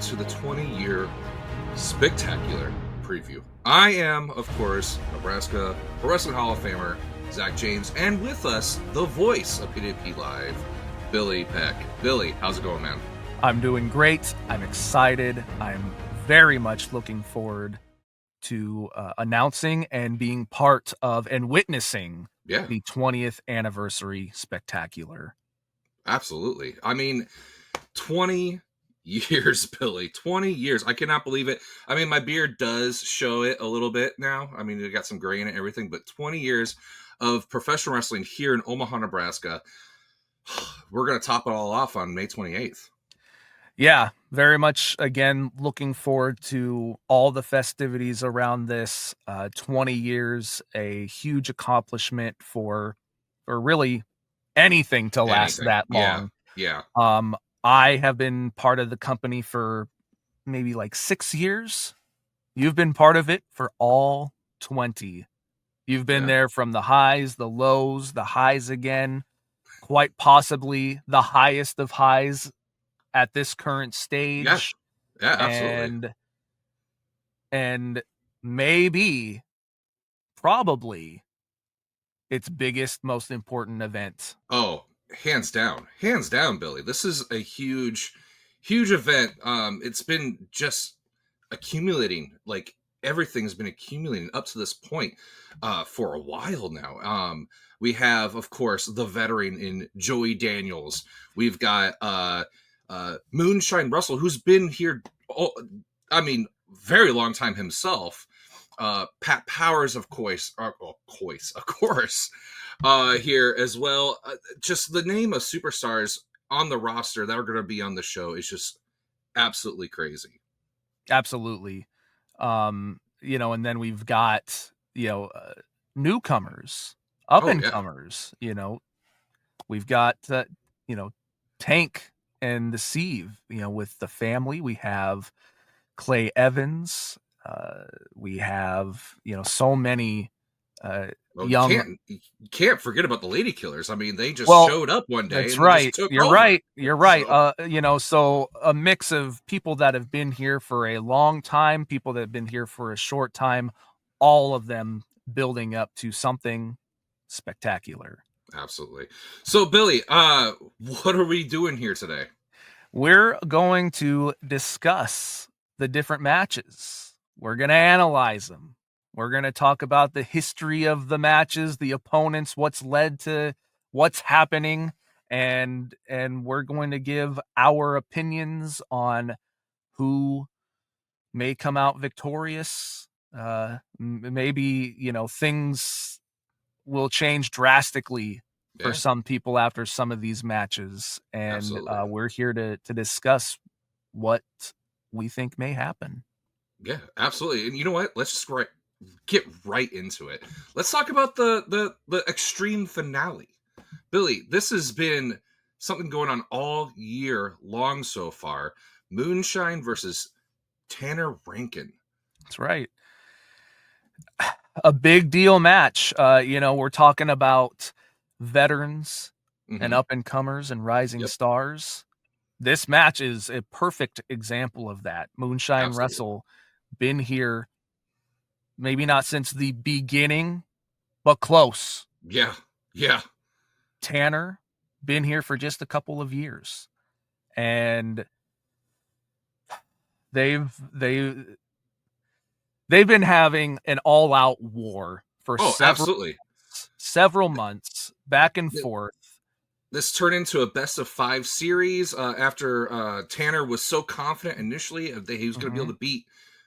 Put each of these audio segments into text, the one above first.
to the 20-year spectacular preview. I am, of course, Nebraska Pro Wrestling Hall of Famer Zach James, and with us, the voice of PWP Live, Billy Peck. Billy, how's it going, man? I'm doing great. I'm excited. I'm very much looking forward to announcing and being part of and witnessing the 20th anniversary spectacular. Absolutely. I mean, 20 years, Billy. 20 years. I cannot believe it. I mean, my beard does show it a little bit now. I mean, it got some gray in it and everything, but 20 years of professional wrestling here in Omaha, Nebraska. We're going to top it all off on May 28th. Yeah, very much, again, looking forward to all the festivities around this. 20 years, a huge accomplishment for really anything to last that long. Yeah. I have been part of the company for maybe like 6 years. You've been part of it for all 20. You've been there from the highs, the lows, the highs again, quite possibly the highest of highs at this current stage. Yeah, absolutely. And maybe, probably, its biggest, most important event. Oh, hands down, Billy. This is a huge event. It's been just accumulating, like everything's been accumulating up to this point for a while now. We have, of course, the veteran in Joey Daniels. We've got Moonshine Russell, who's been here, very long time himself. Pat Powers, of course, here as well. Just the name of superstars on the roster that are going to be on the show is just absolutely crazy. Absolutely. And then we've got, newcomers, up-and-comers, we've got, Tank and the Sieve, with the family. We have Clay Evans. We have, so many young. You can't forget about the Lady Killers. I mean, they just showed up one day. That's and right. Just took You're over. right. You're right. So. So a mix of people that have been here for a long time, people that have been here for a short time, all of them building up to something spectacular. Absolutely. So, Billy, what are we doing here today? We're going to discuss the different matches. We're going to analyze them. We're going to talk about the history of the matches, the opponents, what's led to what's happening, and we're going to give our opinions on who may come out victorious. Maybe, things will change drastically for some people after some of these matches, and we're here to discuss what we think may happen. Yeah, absolutely. And you know what? Let's just get right into it. Let's talk about the extreme finale. Billy, this has been something going on all year long so far. Moonshine versus Tanner Rankin. That's right. A big deal match. We're talking about veterans and up-and-comers and rising stars. This match is a perfect example of that. Moonshine Russell, been here, maybe not since the beginning, but close. Yeah. Tanner, been here for just a couple of years. And they've been having an all-out war for several months, back and forth. This turned into a best of 5 series after Tanner was so confident initially that he was going to be able to beat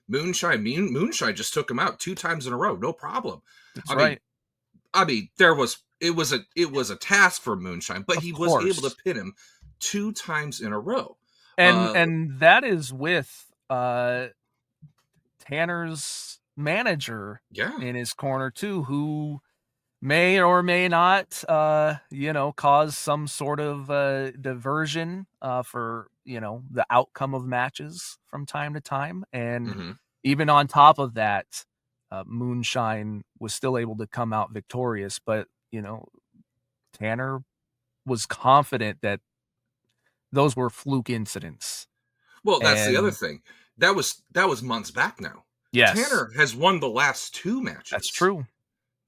Moonshine. Moonshine just took him out 2 times in a row, no problem. That's right. I mean, it was a task for Moonshine, but he was able to pin him 2 times in a row. And that is with Tanner's manager in his corner too, who may or may not, cause some sort of diversion for, the outcome of matches from time to time. And even on top of that, Moonshine was still able to come out victorious. But, Tanner was confident that those were fluke incidents. Well, that's the other And thing. That was months back now. yes, Tanner has won the last 2 that's matches. true.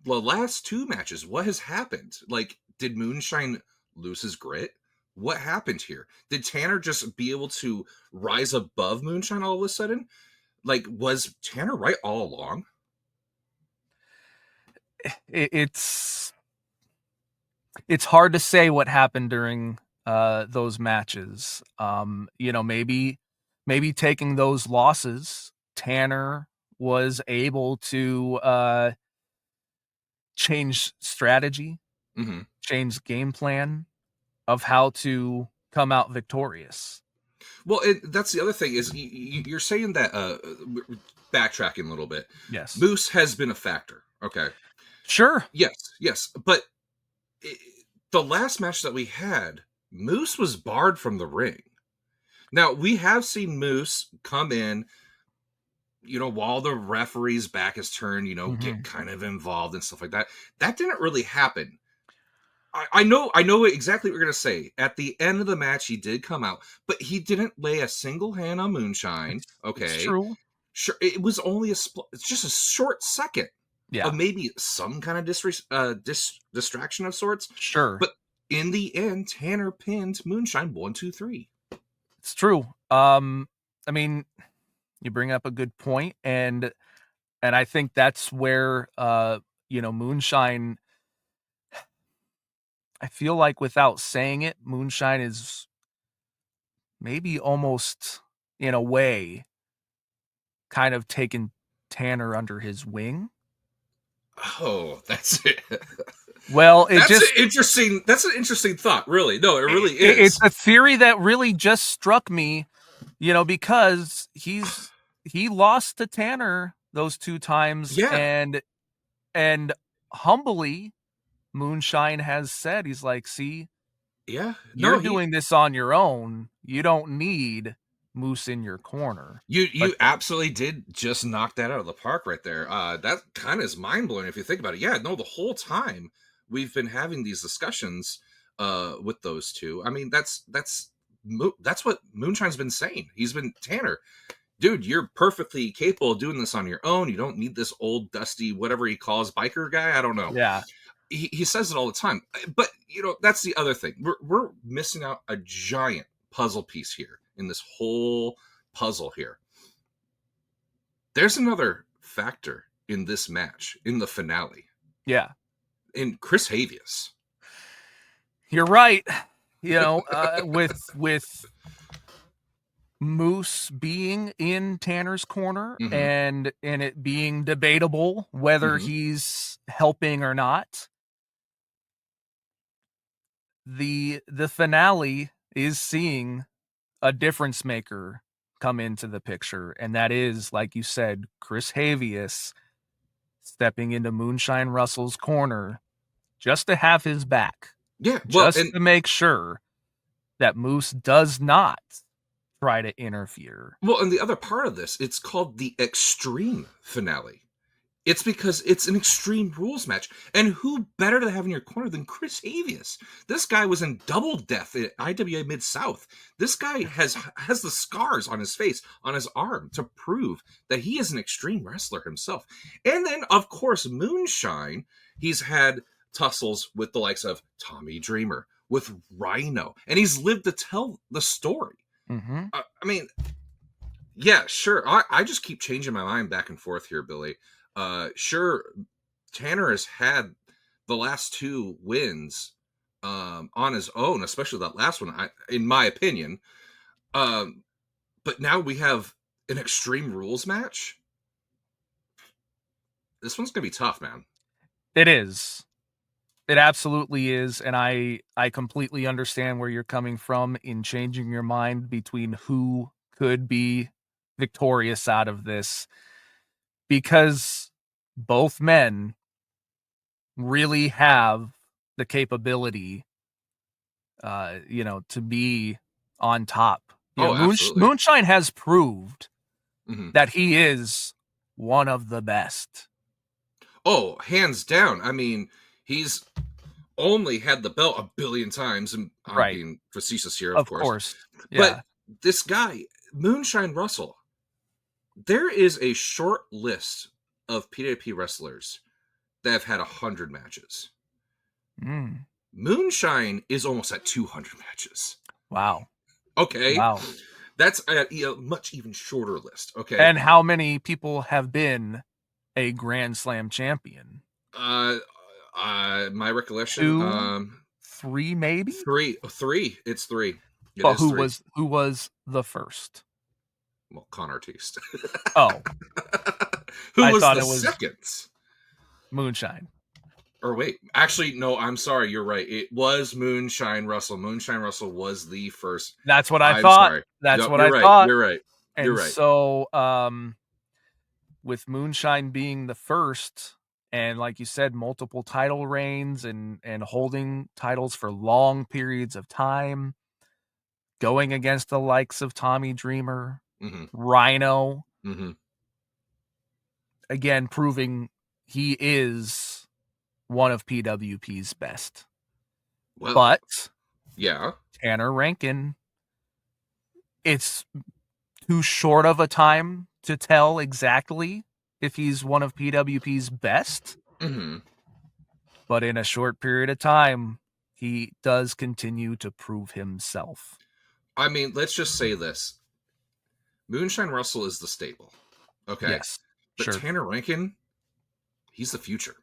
The last 2 matches, what has happened? Like, did Moonshine lose his grit? What happened here? Did Tanner just be able to rise above Moonshine all of a sudden? Like, was Tanner right all along? It's hard to say what happened during those matches. Maybe taking those losses, Tanner was able to change strategy, Hmm. change game plan of how to come out victorious. Well, that's the other thing is you're saying that backtracking a little bit, Yes. Moose has been a factor. Okay, Sure. yes, yes, but i the last match that we had, Moose was barred from the ring. Now we have seen Moose come in, while the referee's back is turned, get Hmm. kind of involved and stuff like that. That didn't really happen. I know exactly what you're gonna say. At the end of the match, he did come out, but he didn't lay a single hand on Moonshine. It's Okay, true. sure, it was only it's just a short second of Yeah. maybe some kind of distraction of sorts, Sure. but in the end, Tanner pinned Moonshine 1, 2, 3. It's true. I mean, you bring up a good point, and I think that's where Moonshine, I feel like without saying it, Moonshine is maybe almost in a way kind of taken Tanner under his wing. Oh, that's it. Well, it That's an just interesting. That's an interesting thought. Really, no, it really it's is. a theory that really just struck me, because he lost to Tanner those 2 times, Yeah, and humbly Moonshine has said, he's like, "See, yeah. you're No, he. doing this on your own. You don't need Moose in your corner." You But absolutely did just knock that out of the park right there. That kind of is mind blowing if you think about it. Yeah, no, the whole time we've been having these discussions with those two. I mean, that's what Moonshine's been saying. He's been Tanner, dude. You're perfectly capable of doing this on your own. You don't need this old dusty whatever he calls biker guy. I don't know. yeah, He says it all the time. But that's the other thing. We're missing out a giant puzzle piece here in this whole puzzle here. There's another factor in this match, in the finale, yeah, in Chris Havius. you're right. With Moose being in Tanner's corner Hmm. and it being debatable whether Hmm. he's helping or not, the finale is seeing a difference maker come into the picture, and that is, like you said, Chris Havius stepping into Moonshine Russell's corner just to have his back, Yeah, well, just to make sure that Moose does not try to interfere. and the other part of this, it's called the extreme finale. It's because it's an extreme rules match. And who better to have in your corner than Chris Havius? This guy was in double death at IWA Mid South. This guy has the scars on his face, on his arm, to prove that he is an extreme wrestler himself. And then, of course, Moonshine, he's had tussles with the likes of Tommy Dreamer, with Rhino, and he's lived to tell the story. Mm-hmm. I mean, yeah, sure. I just keep changing my mind back and forth here, Billy. Sure, Tanner has had the last 2 wins on his own, especially that last one, in my opinion. Um, but now we have an Extreme Rules match. This one's gonna be tough, man. It is. It absolutely is, and I completely understand where you're coming from in changing your mind between who could be victorious out of this, because both men really have the capability, to be on top. Oh, absolutely. Moonshine has proved Hmm. that he is one of the best. Oh, hands down. I mean, he's only had the belt a billion times, and I'm Right. being facetious here, of Of course. course. But Yeah. this guy, Moonshine Russell. There is a short list of PWP wrestlers that have had 100 matches. Mm. Moonshine is almost at 200 matches. Wow. Okay. Wow. That's a much even shorter list. Okay. And how many people have been a Grand Slam champion? My recollection, 2, 3 maybe? three. It's three. It But is three. who was the first? Well, Con Artiste. Oh, Who I was thought the it was second? Moonshine. Or wait, actually, no, I'm sorry. You're right. It was Moonshine Russell. Moonshine Russell was the first. That's what I I'm thought. sorry. That's Yep, what you're I right. thought. You're right. You're And right. so, with Moonshine being the first, and like you said, multiple title reigns and holding titles for long periods of time, going against the likes of Tommy Dreamer, Mm-hmm. Rhino, Mm-hmm. again proving he is one of PWP's best. Well, But yeah. Tanner Rankin, it's too short of a time to tell exactly if he's one of PWP's best. Mm-hmm. But in a short period of time, he does continue to prove himself. I mean, let's just say this. Moonshine Russell is the staple. Okay. Yes. But Sure. Tanner Rankin, he's the future.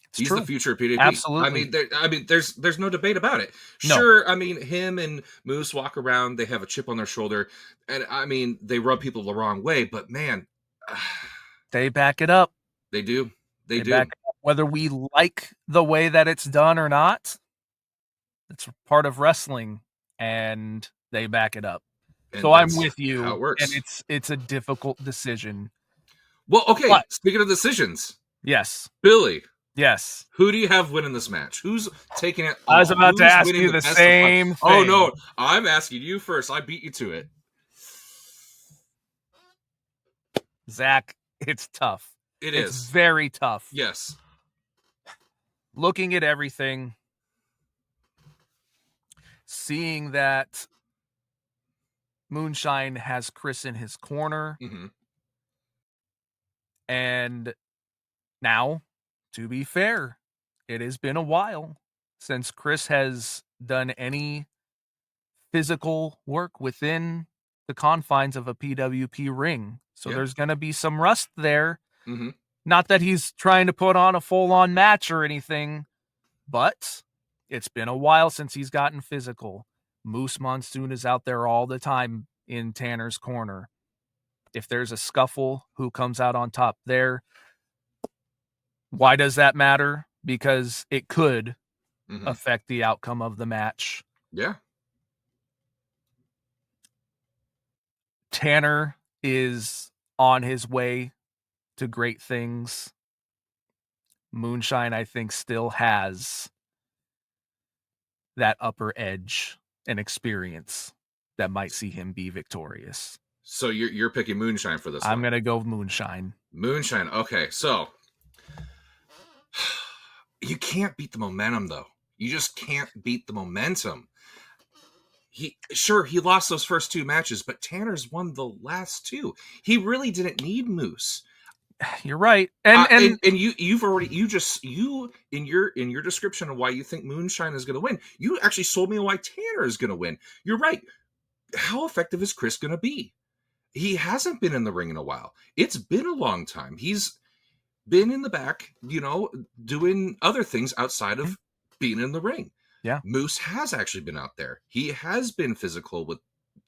It's He's true. the future of PWP. Absolutely. I mean, there's no debate about it. No. Sure, I mean, him and Moose walk around, they have a chip on their shoulder, and I mean, they rub people the wrong way, but man, They back it up. they do. They do. Back it up. Whether we like the way that it's done or not, it's part of wrestling, and they back it up. And So I'm that's with you, how it works. and it's a difficult decision. Well, okay, But speaking of decisions, yes. Billy, Yes. who do you have winning this match? Who's taking it I was all? about to Who's ask winning you the best of same five? Oh thing. no, I'm asking you first. I beat you to it. Zach, it's tough. It's very tough. Yes. Looking at everything, seeing that Moonshine has Chris in his corner, Mm-hmm. and now, to be fair, it has been a while since Chris has done any physical work within the confines of a PWP ring. So Yeah. there's going to be some rust there. Mm-hmm. Not that he's trying to put on a full-on match or anything, but it's been a while since he's gotten physical. Moose Monsoon is out there all the time in Tanner's corner. If there's a scuffle, who comes out on top there? Why does that matter? Because it could affect the outcome of the match. Yeah. Tanner is on his way to great things. Moonshine, I think, still has that upper edge and experience that might see him be victorious. So you're picking Moonshine for this one. I'm going to go Moonshine. Moonshine. Okay, so you can't beat the momentum, though. You just can't beat the momentum. He lost those first two matches, but Tanner's won the last two. He really didn't need Moose. You're right, and you've already in your description of why you think Moonshine is going to win, you actually sold me on why Tanner is going to win. You're right. How effective is Chris going to be? He hasn't been in the ring in a while. It's been a long time. He's been in the back, doing other things outside of being in the ring. Yeah. Moose has actually been out there. He has been physical with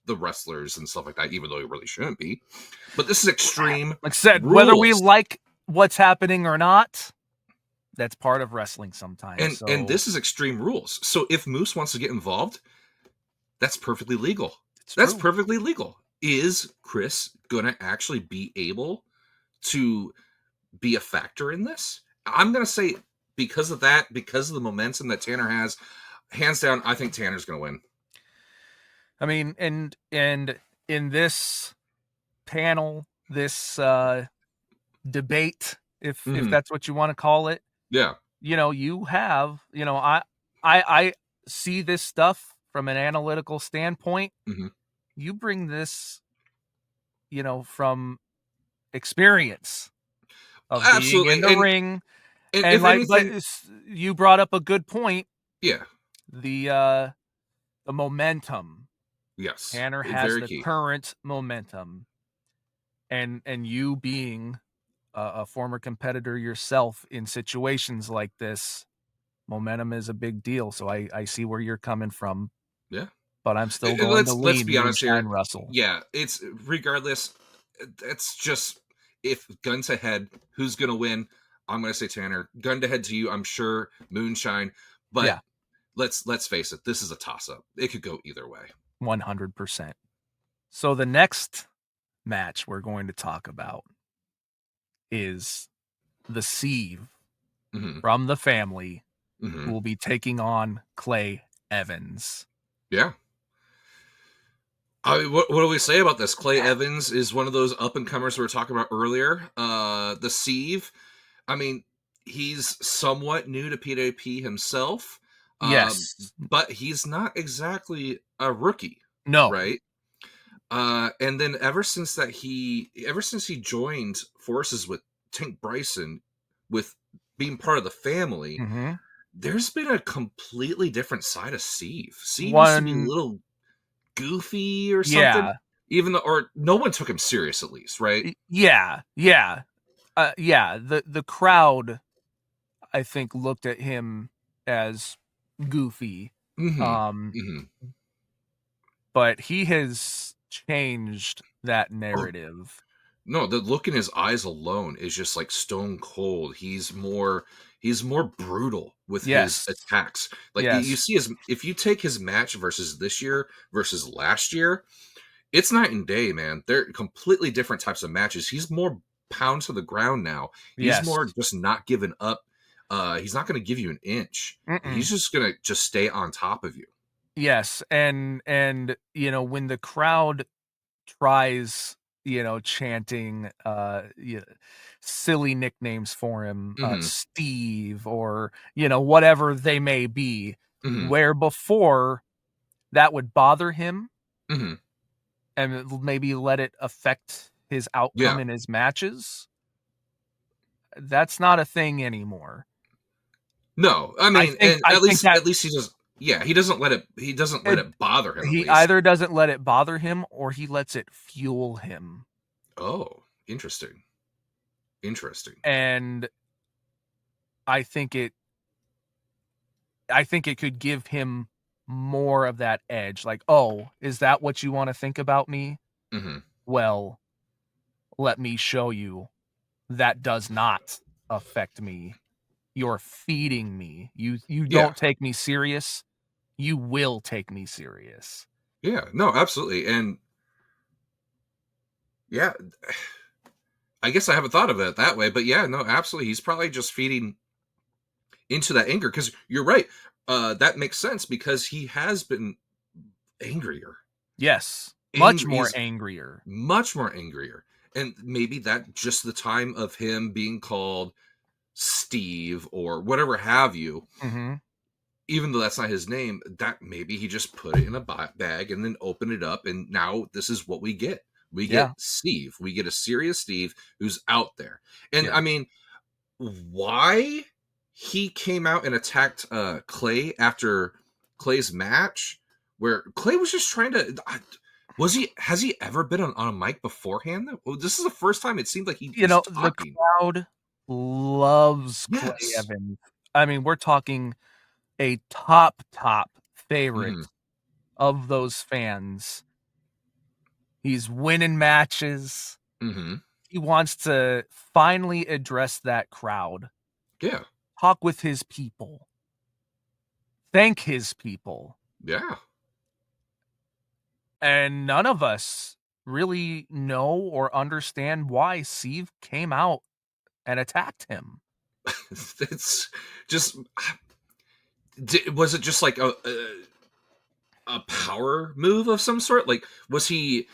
the wrestlers and stuff like that, even though he really shouldn't be. But this is extreme. Like I said, rules. Whether we like what's happening or not, that's part of wrestling sometimes. And this is extreme rules. So if Moose wants to get involved, that's perfectly legal. That's perfectly legal. Is Chris going to actually be able to be a factor in this? I'm going to say because of that, because of the momentum that Tanner has, hands down, I think Tanner's going to win. I mean, and in this panel, this debate, if that's what you want to call it, yeah, you have, I see this stuff from an analytical standpoint. Mm-hmm. You bring this from experience of being in Absolutely. the ring. And And if anything, you brought up a good point, yeah. the momentum. Yes. Tanner has Very the key. current momentum, and you being a former competitor yourself in situations like this, momentum is a big deal. So I see where you're coming from, Yeah. but I'm still And going to let's lean be honest Moonshine here. Russell. Yeah, it's regardless. It's just if gun to head, who's gonna win? I'm gonna say Tanner. Gun to head to you, I'm sure Moonshine. But Yeah, let's face it, this is a toss up. It could go either way. 100%. So the next match we're going to talk about is the Sieve Hmm. from the family, who Hmm. will be taking on Clay Evans. Yeah. What do we say about this? Clay Evans is one of those up and comers we were talking about earlier. The Sieve. I mean, he's somewhat new to PWP himself, Yes. but he's not exactly a rookie, No. right? And then ever since he joined forces with Tank Bryson, with being part of the family, Mhm. there's been a completely different side of Steve. Steve used to be a One little goofy or something, Yeah. even though, or no one took him serious at least, right? Yeah, yeah. Yeah, the crowd, I think, looked at him as goofy, Mm-hmm. um, Mm-hmm. but he has changed that Oh, narrative. no, the look in his eyes alone is just like stone cold. He's more brutal with his Yes. attacks. Like you Yes. see his if you take his match versus this year versus last year, it's night and day, man. They're completely different types of matches. He's more pound to the ground now. He's Yes. more just not giving up. He's not going to give you an inch. Mm-mm. He's just going to just stay on top of you. Yes, and, when the crowd tries, chanting, silly nicknames for him, Hmm. Steve or, whatever they may be, Hmm. where before that would bother him Hmm. and maybe let it affect his outcome Yeah. in his matches. That's not a thing anymore. No, I I mean, think and I think that at least he does. Yeah, he doesn't let it it bother him. At he least. either doesn't let it bother him or he lets it fuel him. Oh, interesting. Interesting. And I think it I think it could give him more of that edge. Like, "Oh, is that what you wanna think about me? Hmm. Well, let me show you that does not affect me. You're feeding me. You Yeah. don't take me serious. You will take me serious." Yeah. No, absolutely. And yeah, I guess I haven't thought of it that way, but yeah, no, absolutely. He's probably just feeding into that anger because you're right. That makes sense because he has been angrier. Yes. Much Angry. more He's angrier. much more angrier, and maybe that just the time of him being called Steve or whatever have you. Mhm. Even though that's not his name, that maybe he just put it in a bag and then opened it up, and now this is what we get. We get Yeah. Steve. We get a serious Steve who's out there, and Yeah. I mean, why he came out and attacked Clay after Clay's match, where Clay was just trying to. Was he? Has he ever been on a mic beforehand? Well, this is the first time it seemed like he was The talking. crowd loves Clay Yes. Evans. I mean, we're talking a top favorite Hmm. of those fans. He's winning matches. Hmm. He wants to finally address that crowd, Yeah. talk with his people, thank his people. Yeah. And none of us really know or understand why Steve came out and attacked him. It's just. Was it just like a power move of some sort? Like, was he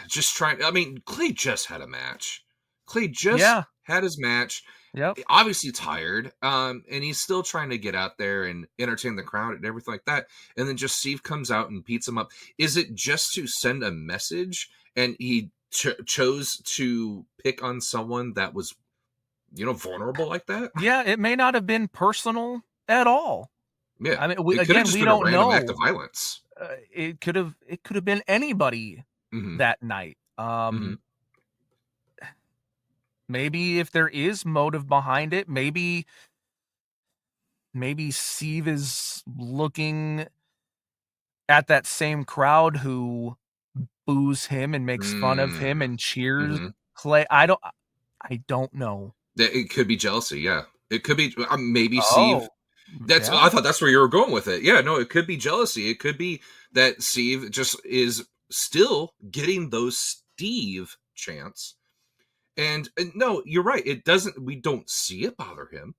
just trying? I mean, Clay just had a match. Clay just Yeah. had his match, Yep. obviously tired, and he's still trying to get out there and entertain the crowd and everything like that. And then just Steve comes out and beats him up. Is it just to send a message? And he chose to pick on someone that was, vulnerable like that? Yeah, it may not have been personal at all. Yeah. I mean, It could have just we been a don't random act know. of violence. It could have been anybody Hmm. that night. Hmm. Maybe if there is motive behind it, maybe Steve is looking at that same crowd who boos him and makes fun of him Mm. and cheers Hmm. Clay. I don't know. It could be jealousy. Yeah. It could be maybe Steve. Oh, I yeah. thought that's where you were going with it. Yeah, no, it could be jealousy. It could be that Steve just is still getting those Steve chants. And no, you're right. It doesn't. We don't see it bother him,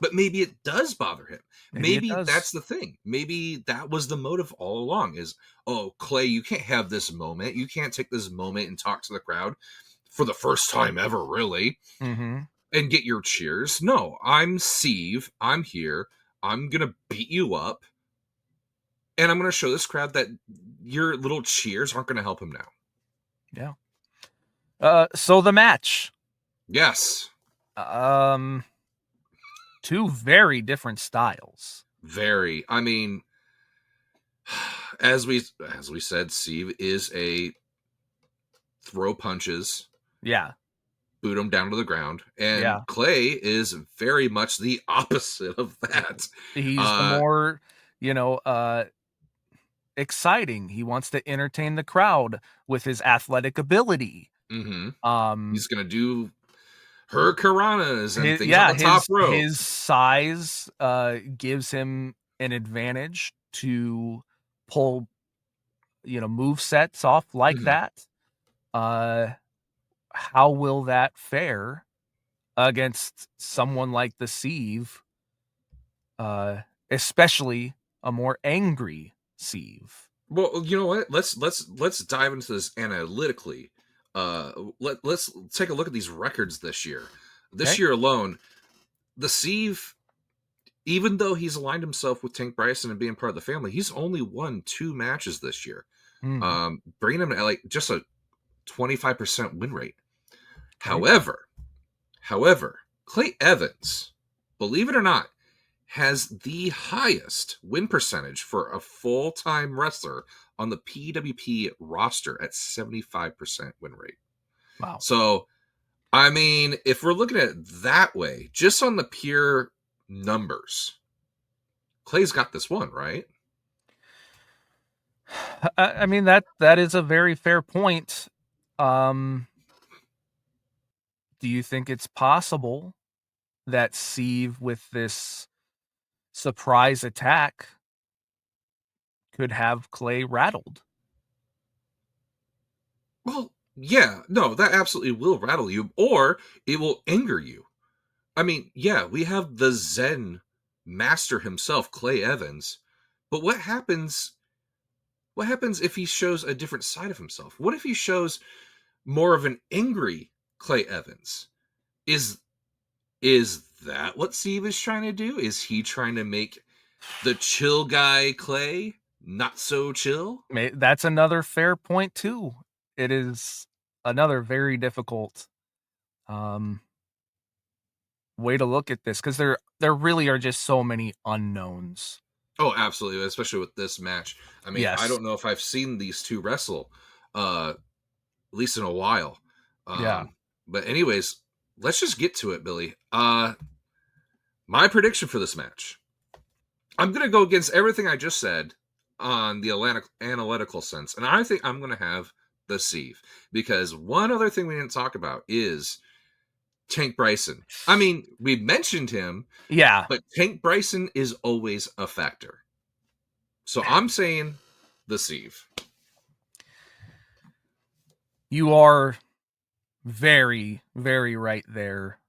but maybe it does bother him. Maybe it Maybe that's does. the thing. Maybe that was the motive all along. Is, oh, Clay, you can't have this moment. You can't take this moment and talk to the crowd for the first time ever, really, Mhm. and get your cheers. No, I'm Steve. I'm here. I'm gonna beat you up, and I'm gonna show this crowd that your little cheers aren't gonna help him now. Yeah. So the match. Yes, Um, two very different styles. very. I mean, as we said, Steve is a throw punches, Yeah. boot him down to the ground, and Yeah. Clay is very much the opposite of that. He's the Uh, more, you know, exciting. He wants to entertain the crowd with his athletic ability. mhm. Um, He's gonna do hurricanranas and his, things on yeah, the top rope. his size gives him an advantage to pull, move sets off like Mhm. that. Uh, how will that fare against someone like the Sieve, uh, especially a more angry Sieve? Well, you know what? Let's dive into this analytically. Let's take a look at these records this year. This Okay. year alone, the Sieve, even though he's aligned himself with Tank Bryson and being part of the family, he's only won 2 matches this year. Mm, Bringing him at like just a 25% win rate. okay. However, Clay Evans, believe it or not, has the highest win percentage for a full-time wrestler on the PWP roster at 75% win rate. Wow. So, I mean, if we're looking at it that way, just on the pure numbers, Clay's got this one, right? I mean that is a very fair point. Um, do you think it's possible that Sieve, with this surprise attack, could have Clay rattled? Well, yeah, no, that absolutely will rattle you, or it will anger you. I mean, yeah, we have the Zen master himself, Clay Evans, but what happens if he shows a different side of himself? What if he shows more of an angry Clay Evans? Is is that what Steve is trying to do? Is he trying to make the chill guy Clay not so chill? That's another fair point too. It is another very difficult um, way to look at this because there really are just so many unknowns. Oh, absolutely, especially with this match. I mean, I Yes. don't know if I've seen these two wrestle, at least in a while. Yeah. But anyways, let's just get to it, Billy. My prediction for this match. I'm gonna go against everything I just said on the analytical sense, and I think I'm gonna have the Sieve because one other thing we didn't talk about is Tank Bryson. I mean, we mentioned him, Yeah. but Tank Bryson is always a factor. So I'm saying the Sieve. You are very, very right there.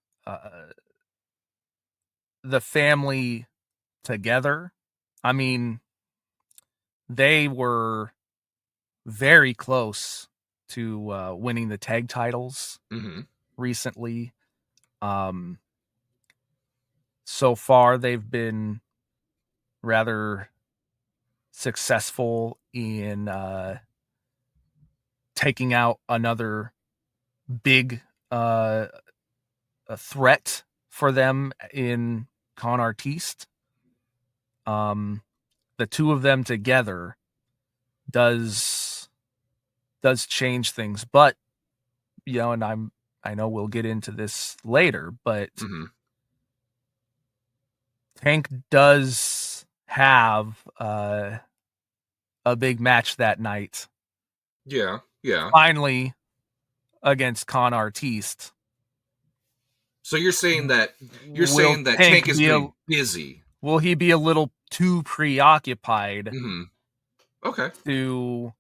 The family together. I mean, they were very close to winning the tag titles Mm-hmm. recently. So far, they've been rather successful in taking out another big a threat for them in Con Artiste. The two of them together does change things, but and I know we'll get into this later, but Mm-hmm. Tank does have a big match that night. Yeah, yeah. Finally, against Con Artiste. So you're saying that Will Tank Tank is be a getting busy. will he be a little too preoccupied Mm-hmm. Okay, to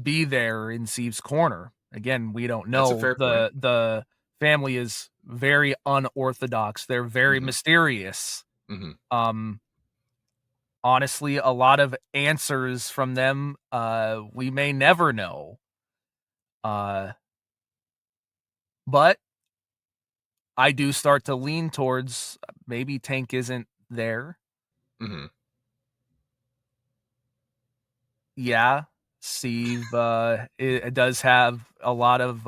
be there in Steve's corner? Again, we don't that's a know. fair point. The family is very unorthodox. They're very Mm-hmm. mysterious. Mm-hmm. Um Honestly, a lot of answers from them we may never know. But I do start to lean towards maybe Tank isn't there. Mm-hmm. Yeah, Steve it does have a lot of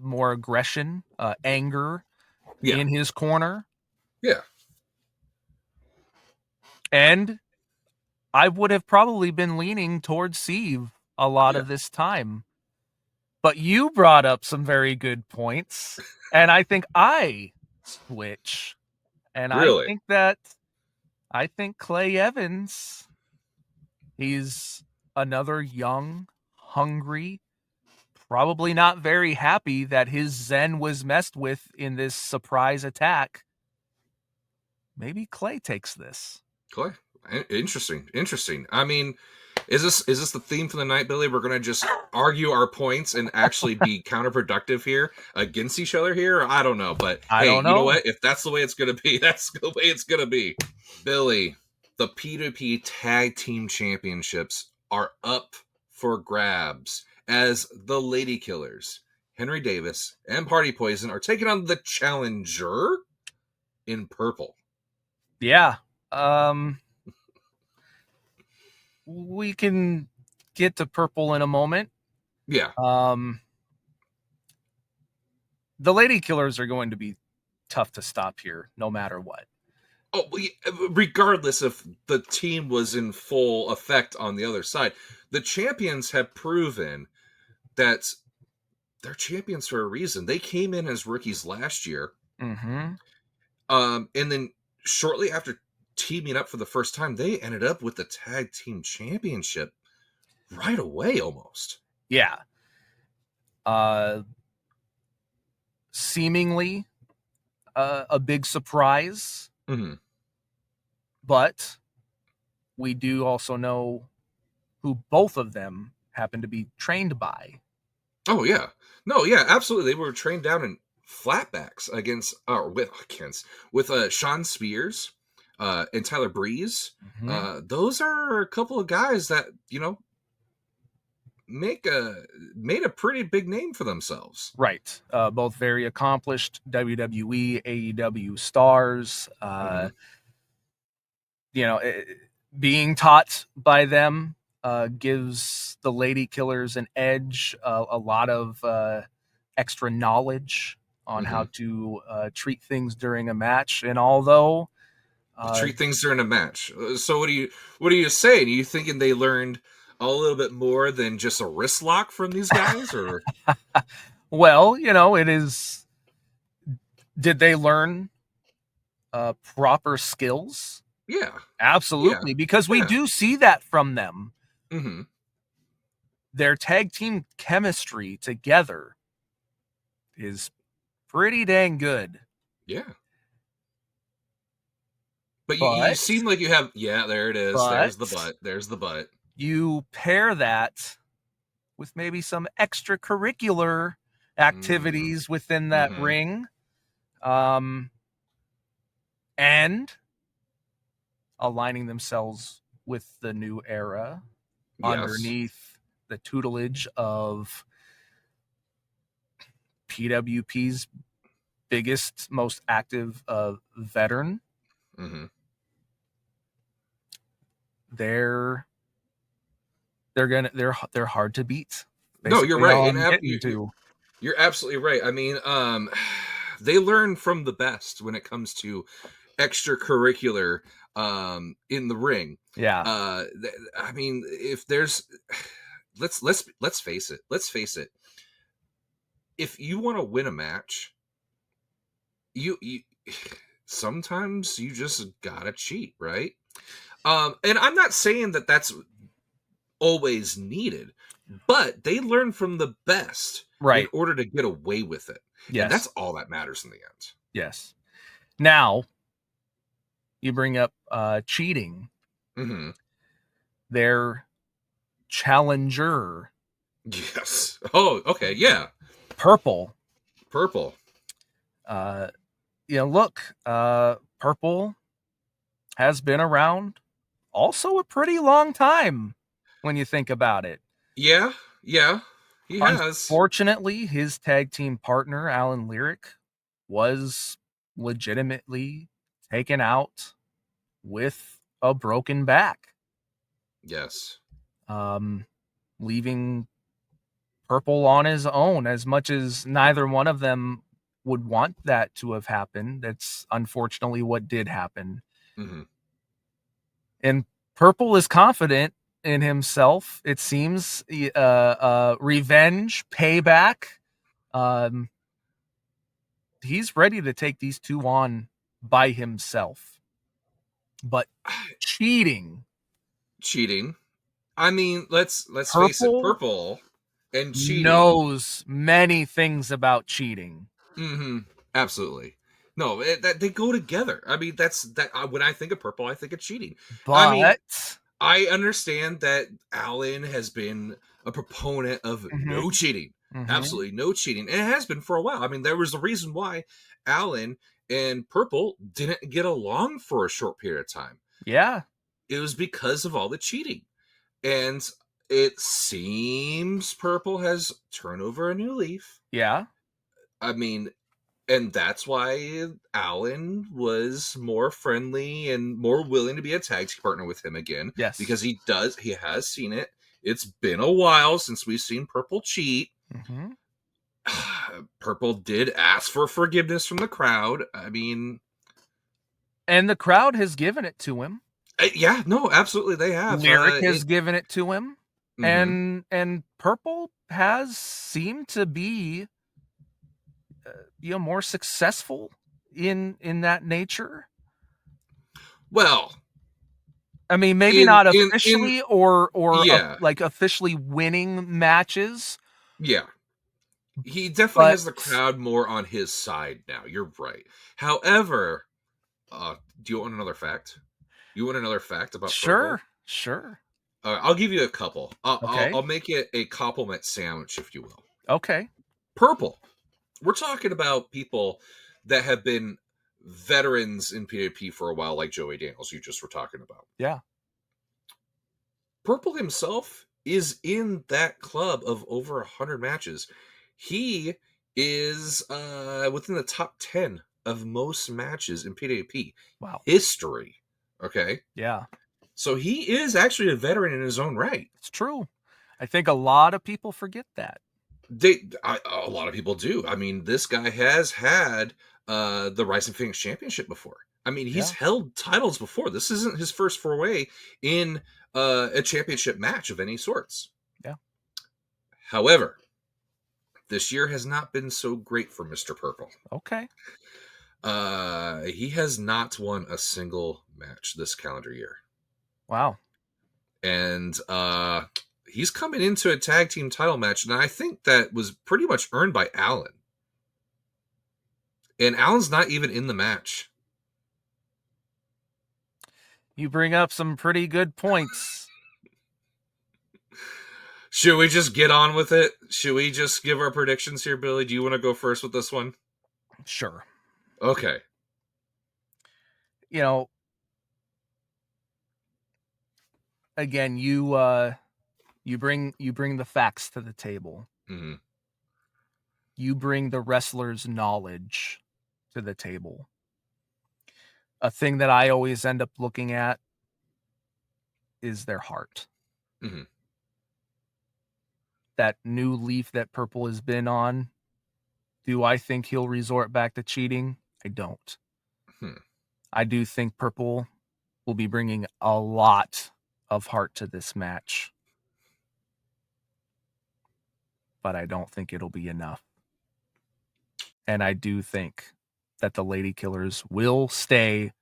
more aggression, anger Yeah, in his corner, yeah. and I would have probably been leaning towards Steve a lot Yeah. of this time. But you brought up some very good points, and I think I switch. And Really? I think Clay Evans, he's another young, hungry, probably not very happy that his zen was messed with in this surprise attack. Maybe Clay takes this. Clay. Interesting. Interesting. I mean, is this the theme for the night, Billy? We're gonna just argue our points and actually be counterproductive here against each other here. I don't know, but I hey, don't you know know. what? If that's the way it's gonna be, that's the way it's gonna be. Billy, the PWP Tag Team Championships are up for grabs as the Lady Killers, Henry Davis and Party Poison, are taking on the Challenger in purple. Yeah. Um we can get to purple in a moment. Yeah. Um the Lady Killers are going to be tough to stop here no matter what. Oh, regardless if the team was in full effect on the other side, the champions have proven that they're champions for a reason. They came in as rookies last year, Mhm. and then shortly after teaming up for the first time, they ended up with the tag team championship right away, almost. Yeah. Uh Seemingly a big surprise, Hmm. but we do also know who both of them happen to be trained by. Oh yeah, no, yeah, absolutely. They were trained down in flatbacks with Sean Spears and Tyler Breeze. Mhm. Those are a couple of guys that make a made a pretty big name for themselves. Right. Both very accomplished WWE, AEW stars. Hmm. You know, being taught by them gives the Lady Killers an edge, a lot of extra knowledge on Hmm. how to treat things during a match. And although, uh, Treat things during a match. So what are you saying? Are you thinking they learned a little bit more than just a wrist lock from these guys, or well, it is. Did they learn proper skills? yeah, yeah, Absolutely, because we yeah. do see that from them. Hmm. Their tag team chemistry together is pretty dang good. Yeah. But you But seem like you have, yeah, there it is. There's the but butt. There's the butt. you pair that with maybe some extracurricular Mm, activities within that mm-hmm. ring, um, and aligning themselves with the new era Yes. underneath the tutelage of PWP's biggest, most active veteran. Mm-hmm. They're hard to beat. No, you're Basically, right, all and I'm getting to. you're absolutely right. I mean, they learn from the best when it comes to extracurricular in the ring. Yeah. I mean, if there's let's face it. Let's face it. If you want to win a match, you sometimes you just gotta cheat, right? And I'm not saying that that's always needed, but they learn from the best in Right. order to get away with it. And that's Yes. all that matters in the end. Yes. Now, you bring up cheating. Mm-hmm. Their challenger, Yes. Oh, okay. Yeah. Purple. Purple. Look, Purple has been around also a pretty long time when you think about it. Yeah. Yeah. He has. Unfortunately, his tag team partner, Alan Lyric, was legitimately taken out with a broken back, Yes. leaving Purple on his own. As much as neither one of them would want that to have happened, that's unfortunately what did happen. Mm-hmm. And Purple is confident in himself. It seems revenge, payback. Um, he's ready to take these two on by himself. But cheating, Cheating. I mean, let's face it. Purple Purple and cheating. knows many things about cheating. Mm-hmm. Absolutely. No, that they go together. I mean, that's that. When I think of purple, I think of cheating. I mean, But I understand that Allen has been a proponent of Mhm, no cheating, mhm. absolutely no cheating, and it has been for a while. I mean, there was a reason why Allen and Purple didn't get along for a short period of time. Yeah, It was because of all the cheating, and it seems Purple has turned over a new leaf. yeah, I mean, and that's why Allen was more friendly and more willing to be a tag team partner with him again, yes. because he has seen it. It's been a while since we've seen Purple cheat. Mhm. Purple did ask for forgiveness from the crowd. I mean, And the crowd has given it to him. yeah, no, absolutely, they have. Lyric has given it to him. Mhm. And Purple has seemed to be more successful in that nature. Well, I mean, maybe not in officially or yeah, like officially winning matches, yeah, he definitely but has the crowd more on his side now. You're right. However, do you want another fact? You want another fact about sure, Purple? sure. I'll give you a couple. Okay. I'll make it a compliment sandwich, if you will. Okay. Purple. We're talking about people that have been veterans in PWP for a while, like Joey Daniels, you just were talking about. Yeah. Purple himself is in that club of over 100 matches. He is within the top 10 of most matches in PWP Wow. history. Okay. Yeah. So he is actually a veteran in his own right. It's true. I think a lot of people forget that. A lot of people do. I mean, this guy has had the Rising Phoenix Championship before. I mean, he's Yeah. held titles before. This isn't his first foray in a championship match of any sorts. Yeah. However, this year has not been so great for Mr. Purple. Okay. He has not won a single match this calendar year. Wow. And he's coming into a tag team title match, and I think that was pretty much earned by Allen. And Allen's not even in the match. You bring up some pretty good points. Should we just get on with it? Should we just give our predictions here, Billy? Do you want to go first with this one? Sure. Okay. You know, again, you bring the facts to the table. Mm-hmm. You bring the wrestler's knowledge. to the table. A thing that I always end up looking at is their heart. Mm-hmm. That new leaf that Purple has been on. Do I think he'll resort back to cheating? I don't. I do think Purple will be bringing a lot of heart to this match. But I don't think it'll be enough. And I do think that the Lady Killers will stay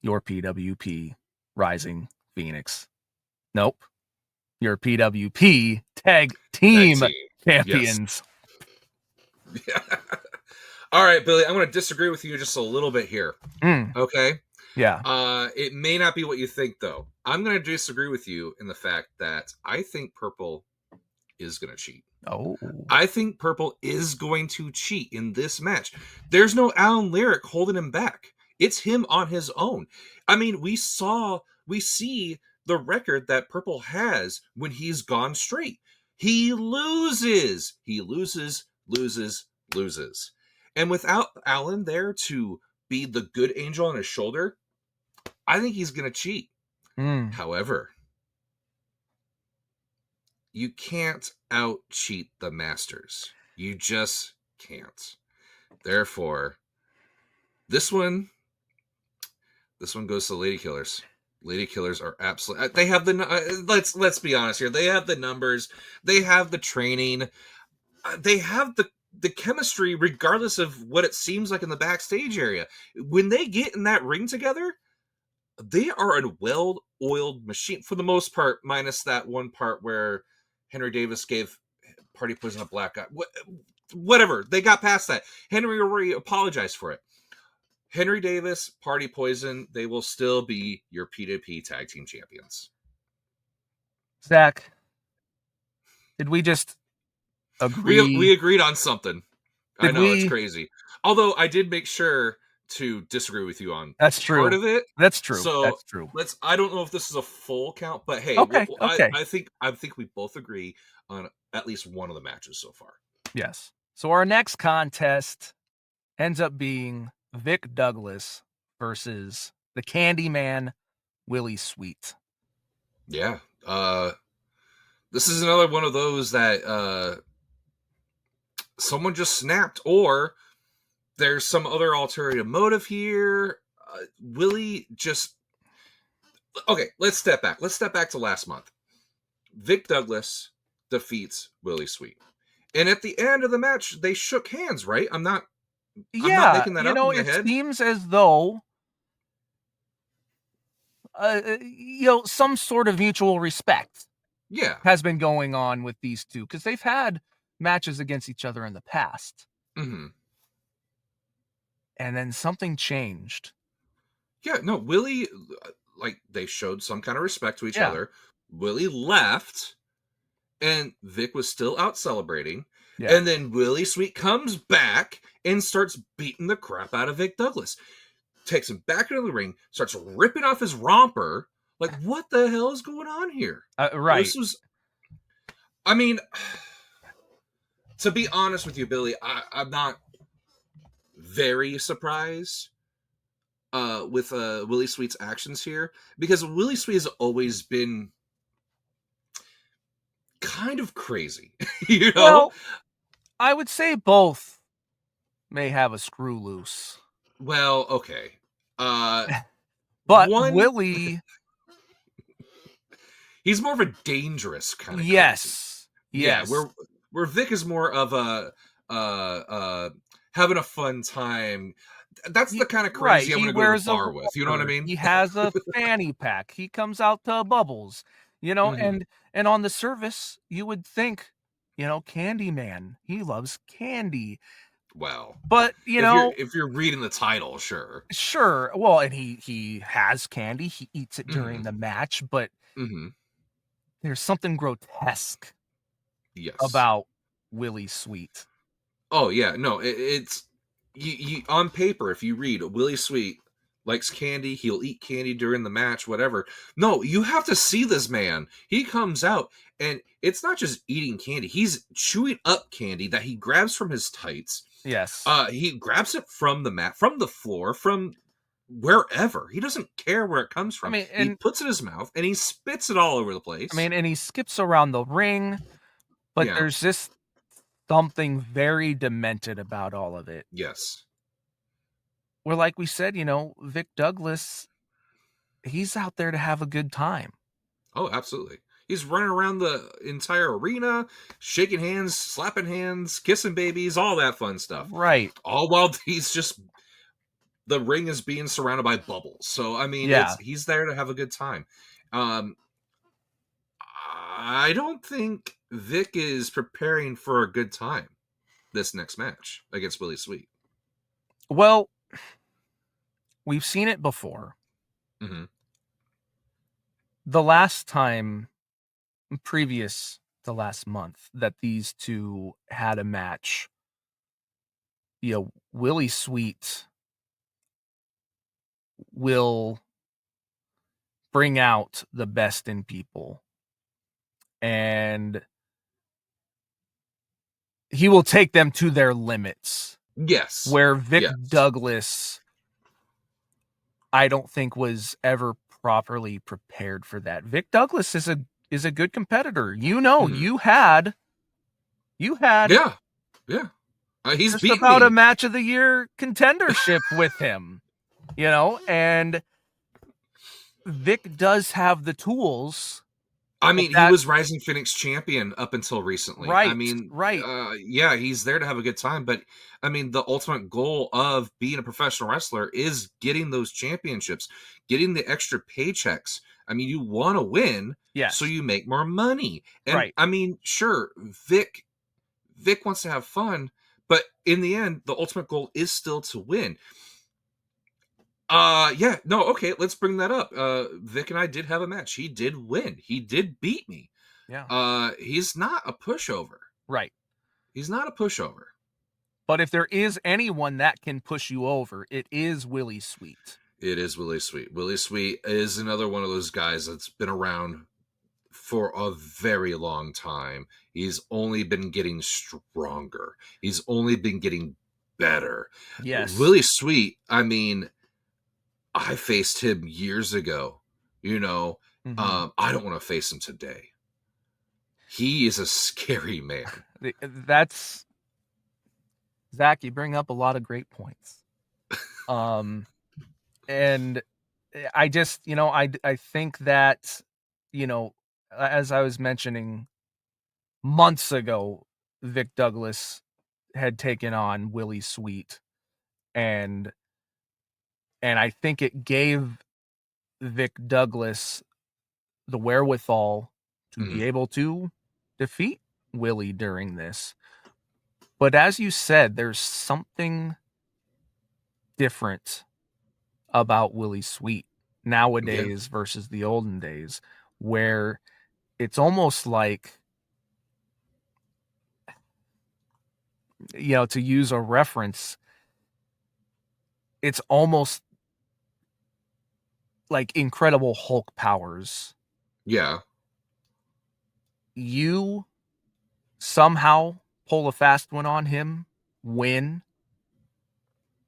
your PWP Rising Phoenix. Nope. Your PWP Tag Tag Team team. Champions. Yes. Yeah. All right, Billy, I'm going to disagree with you just a little bit here. Okay? Yeah. It may not be what you think, though. I'm going to disagree with you in the fact that I think Purple is going to cheat. Oh. I think Purple is going to cheat in this match. There's no Alan Lyric holding him back. It's him on his own. I mean, we see the record that Purple has when he's gone straight. He loses. Loses. And without Alan there to be the good angel on his shoulder, I think he's going to cheat. However, you can't out-cheat the Masters. You just can't. Therefore, this one goes to Lady Killers. Lady Killers are absolutely. They have the. Let's be honest here. They have the numbers. They have the training. They have the chemistry, regardless of what it seems like in the backstage area. When they get in that ring together, they are a well-oiled machine for the most part, minus that one part where Henry Davis gave Party Poison a black eye. Whatever. They got past that. Henry already apologized for it. Henry Davis, Party Poison, they will still be your PWP Tag Team Champions. Zach, did we just agree? We agreed on something. I know, it's crazy. Although I did make sure to disagree with you on that's true. Part of it. That's true. So that's true. I don't know if this is a full count, but hey, okay. I think we both agree on at least one of the matches so far. Yes. So our next contest ends up being Vic Douglas versus the Candyman Willie Sweet. Yeah. This is another one of those that someone just snapped, or there's some other ulterior motive here. Willie just... Okay, let's step back. Let's step back to last month. Vic Douglas defeats Willie Sweet. And at the end of the match, they shook hands, right? I'm not making that up in my head. It seems as though some sort of mutual respect has been going on with these two, because they've had matches against each other in the past. Mm-hmm. And then something changed. Yeah, no, Willie, they showed some kind of respect to each other. Willie left, and Vic was still out celebrating. Yeah. And then Willie Sweet comes back and starts beating the crap out of Vic Douglas. Takes him back into the ring, starts ripping off his romper. Like, what the hell is going on here? Right. This was... I mean, to be honest with you, Billy, I'm not very surprised with Willie Sweet's actions here, because Willie Sweet has always been kind of crazy. Well, I would say both may have a screw loose. Well, okay. But Willie... he's more of a dangerous kind of Yes. crazy. Yeah, where Vic is more of a having a fun time. That's the kind of crazy I want to go to the bar with. You know what I mean? He has a fanny pack. He comes out to bubbles. Mm-hmm. and on the surface, you would think, Candyman, he loves candy. Well, but if you're reading the title, sure. Well, and he has candy. He eats it during the match, but there's something grotesque about Willie Sweet. Oh yeah, no, it's you on paper. If you read Willie Sweet likes candy. He'll eat candy during the match, whatever. No, you have to see this man. He comes out, and it's not just eating candy. He's chewing up candy that he grabs from his tights. Yes. He grabs it from the mat, from the floor, from wherever. He doesn't care where it comes I from. mean, He and puts it in his mouth, and he spits it all over the I place. mean, and he skips around the ring, but Yeah. there's just something very demented about all of it. Yes. Where, like we said, Vic Douglas, he's out there to have a good time. Oh, absolutely. He's running around the entire arena, shaking hands, slapping hands, kissing babies, all that fun stuff. Right. All while the ring is being surrounded by bubbles. So I mean, Yeah. he's there to have a good time. Um, I don't think Vic is preparing for a good time this next match against Willie Sweet. Well, we've seen it before. Mm-hmm. The last time, previous to last month, that these two had a match, Willie Sweet will bring out the best in people. And he will take them to their limits. Yes. Where Vic Yes. Douglas, I don't think, was ever properly prepared for that. Vic Douglas is a good competitor. Mm-hmm. You had Yeah. Yeah. He's just beaten about a me. match of the year contendership with him, and Vic does have the tools. I But mean, he was Rising Phoenix champion up until recently. I right, mean, right. yeah, he's there to have a good time, but I mean, the ultimate goal of being a professional wrestler is getting those championships, getting the extra paychecks. I mean, you want to win, Yes. so you make more money. And Right. I mean, sure, Vic wants to have fun, but in the end, the ultimate goal is still to win. Yeah, no, okay, let's bring that up. Vic and I did have a match. He did win. He did beat me. Yeah. He's not a pushover. Right. He's not a pushover. But if there is anyone that can push you over, it is Willie Sweet. It is Willie Sweet. Willie Sweet is another one of those guys that's been around for a very long time. He's only been getting stronger. He's only been getting better. Yes. Willie Sweet, I mean, I faced him years ago. Mm-hmm. I don't want to face him today. He is a scary man. That's Zach. You bring up a lot of great points. And I just, I think that, as I was mentioning months ago, Vic Douglas had taken on Willie Sweet, and I think it gave Vic Douglas the wherewithal to be able to defeat Willie during this. But as you said, there's something different about Willie Sweet nowadays versus the olden days, where it's almost like, to use a reference, it's almost like Incredible Hulk powers. Yeah. You somehow pull a fast one on him, win.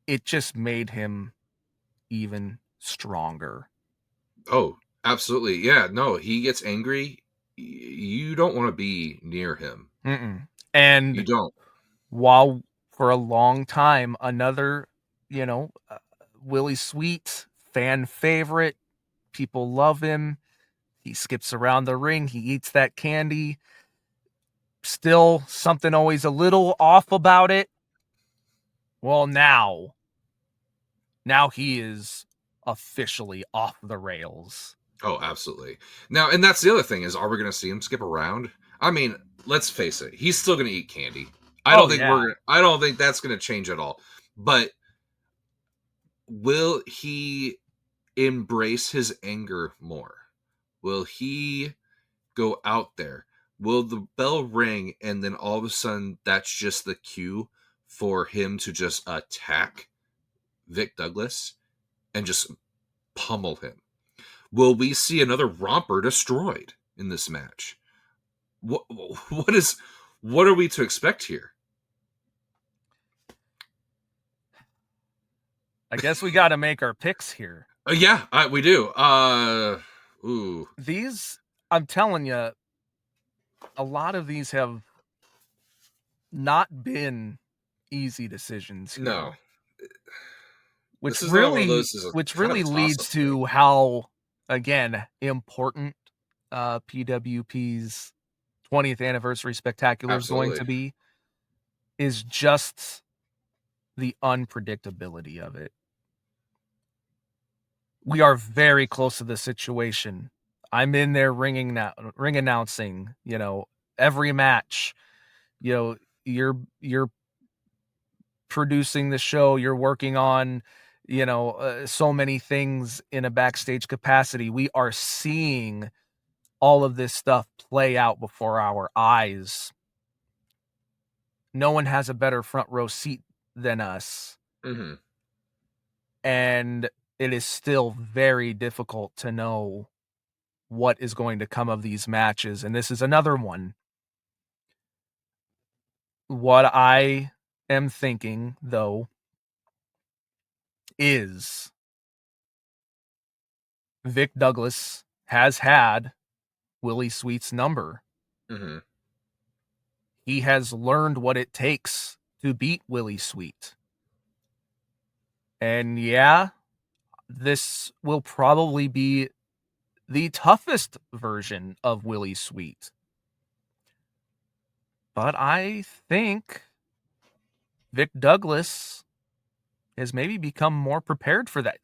It just made him even stronger. Oh, absolutely. Yeah, no, he gets angry. You don't want to be near him. Mm-mm. And you don't. While for a long time, another, Willie Sweet, fan favorite, people love him. He skips around the ring. He eats that candy. Still something always a little off about it. Well, now he is officially off the rails. Oh, absolutely. Now, and that's the other thing is, are we going to see him skip around? I mean, let's face it. He's still going to eat candy. I don't think that's going to change at all. But will he embrace his anger more? Will he go out there? Will the bell ring and then all of a sudden that's just the cue for him to just attack Vic Douglas? and just pummel him? Will we see another romper destroyed in this match? What what is what are we to expect here? I guess we got to make our picks here. Yeah, we do. Ooh, These, I'm telling you, a lot of these have not been easy decisions no, here, this is not one of those. Is a which kind of a really toss up leads for me. to how, again, important PWP's 20th anniversary spectacular is going Absolutely. to be, is just the unpredictability of it. We are very close to the situation. I'm in there ring announcing, every match. You're producing the show, you're working on, so many things in a backstage capacity. We are seeing all of this stuff play out before our eyes. No one has a better front row seat than us. Mm-hmm. And it is still very difficult to know what is going to come of these matches. And this is another one. What I am thinking, though, is Vic Douglas has had Willie Sweet's number. Mm-hmm. He has learned what it takes to beat Willie Sweet. And yeah, this will probably be the toughest version of Willie Sweet. But I think Vic Douglas has maybe become more prepared for that.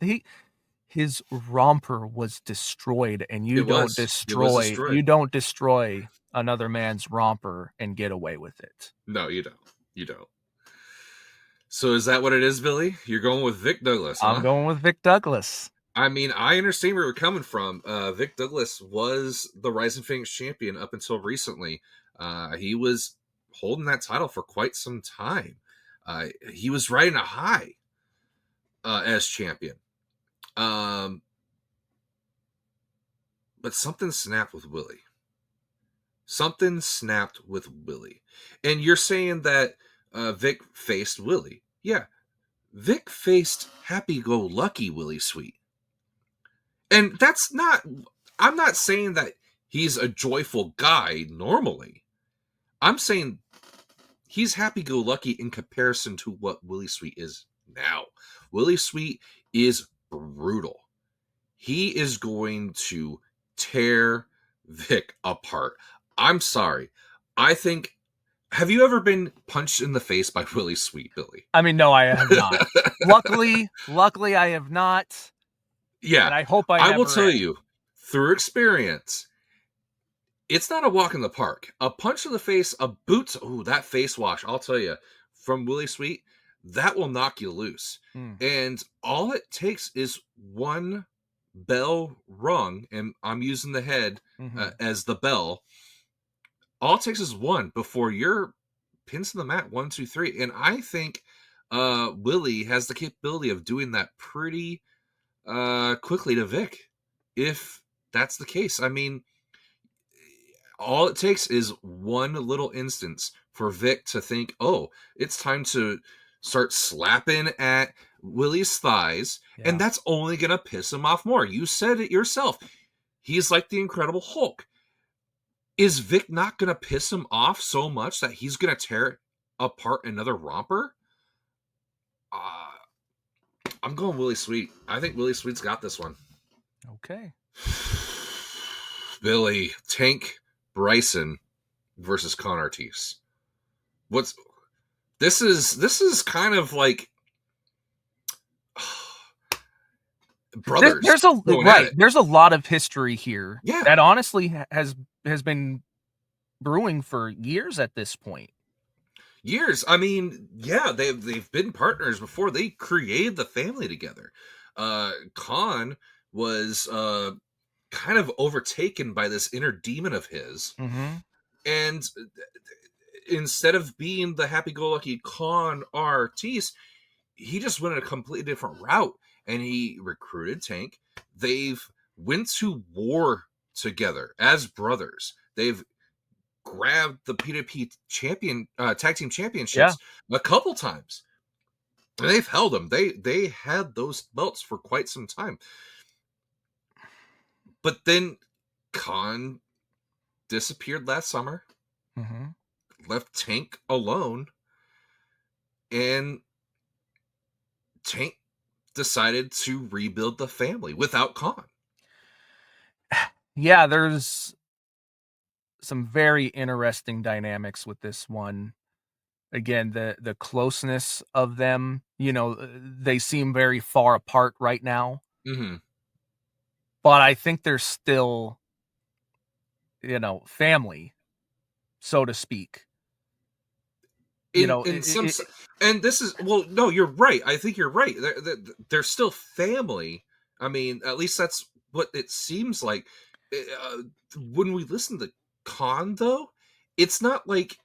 His romper was destroyed, and It was. It was destroyed. you don't destroy another man's romper and get away with it. No, you don't. You don't. So is that what it is, Billy? You're going with Vic Douglas, I'm huh? going with Vic Douglas. I mean, I understand where we're coming from. Vic Douglas was the Rising Phoenix champion up until recently. He was holding that title for quite some time. He was riding a high as champion. But something snapped with Willie. Something snapped with Willie. And you're saying that Vic faced Willie. Yeah, Vic faced happy-go-lucky Willie Sweet. And that's not, I'm not saying that he's a joyful guy normally. I'm saying he's happy-go-lucky in comparison to what Willie Sweet is now. Willie Sweet is brutal. He is going to tear Vic apart. I'm sorry. I think, have you ever been punched in the face by Willie Sweet, Billy? I mean, no, I have not. Luckily, I have not. Yeah, And I hope I I will never tell am. you through experience, it's not a walk in the park. A punch in the face, a boot, ooh, that face wash, I'll tell you, from Willie Sweet, that will knock you loose. And all it takes is one bell rung, and I'm using the head as the bell. All it takes is one before you're pins to the mat, 1, 2, 3. And I think Willie has the capability of doing that pretty quickly to Vic, if that's the case. I mean, all it takes is one little instance for Vic to think, oh, it's time to start slapping at Willie's thighs, and that's only going to piss him off more. You said it yourself. He's like the Incredible Hulk. Is Vic not going to piss him off so much that he's going to tear apart another romper? I'm going Willie Sweet. I think Willie Sweet's got this one. Okay. Billy, Tank Bryson versus Con Artis. This is kind of like brothers. There's a lot of history here. Yeah. That honestly has been brewing for years at this point. Years. I mean, yeah, they've been partners before. They created the family together. Con was kind of overtaken by this inner demon of his. And instead of being the happy-go-lucky Con Artis, he just went a completely different route. and he recruited Tank. They've went to war together as brothers. They've grabbed the PWP tag team Yeah. championships a couple times. And they've held them. They had those belts for quite some time. But then Khan disappeared last summer, Mm-hmm. left Tank alone, and Tank decided to rebuild the family without Khan. Yeah, there's some very interesting dynamics with this one. Again, the closeness of them, they seem very far apart right now, Mm-hmm. but I think they're still, family, so to speak. You In know, in some and this is, well, no, you're right. I think you're right. They're still family. I mean, at least that's what it seems like. Uh, when we listen to Khan, though, it's not like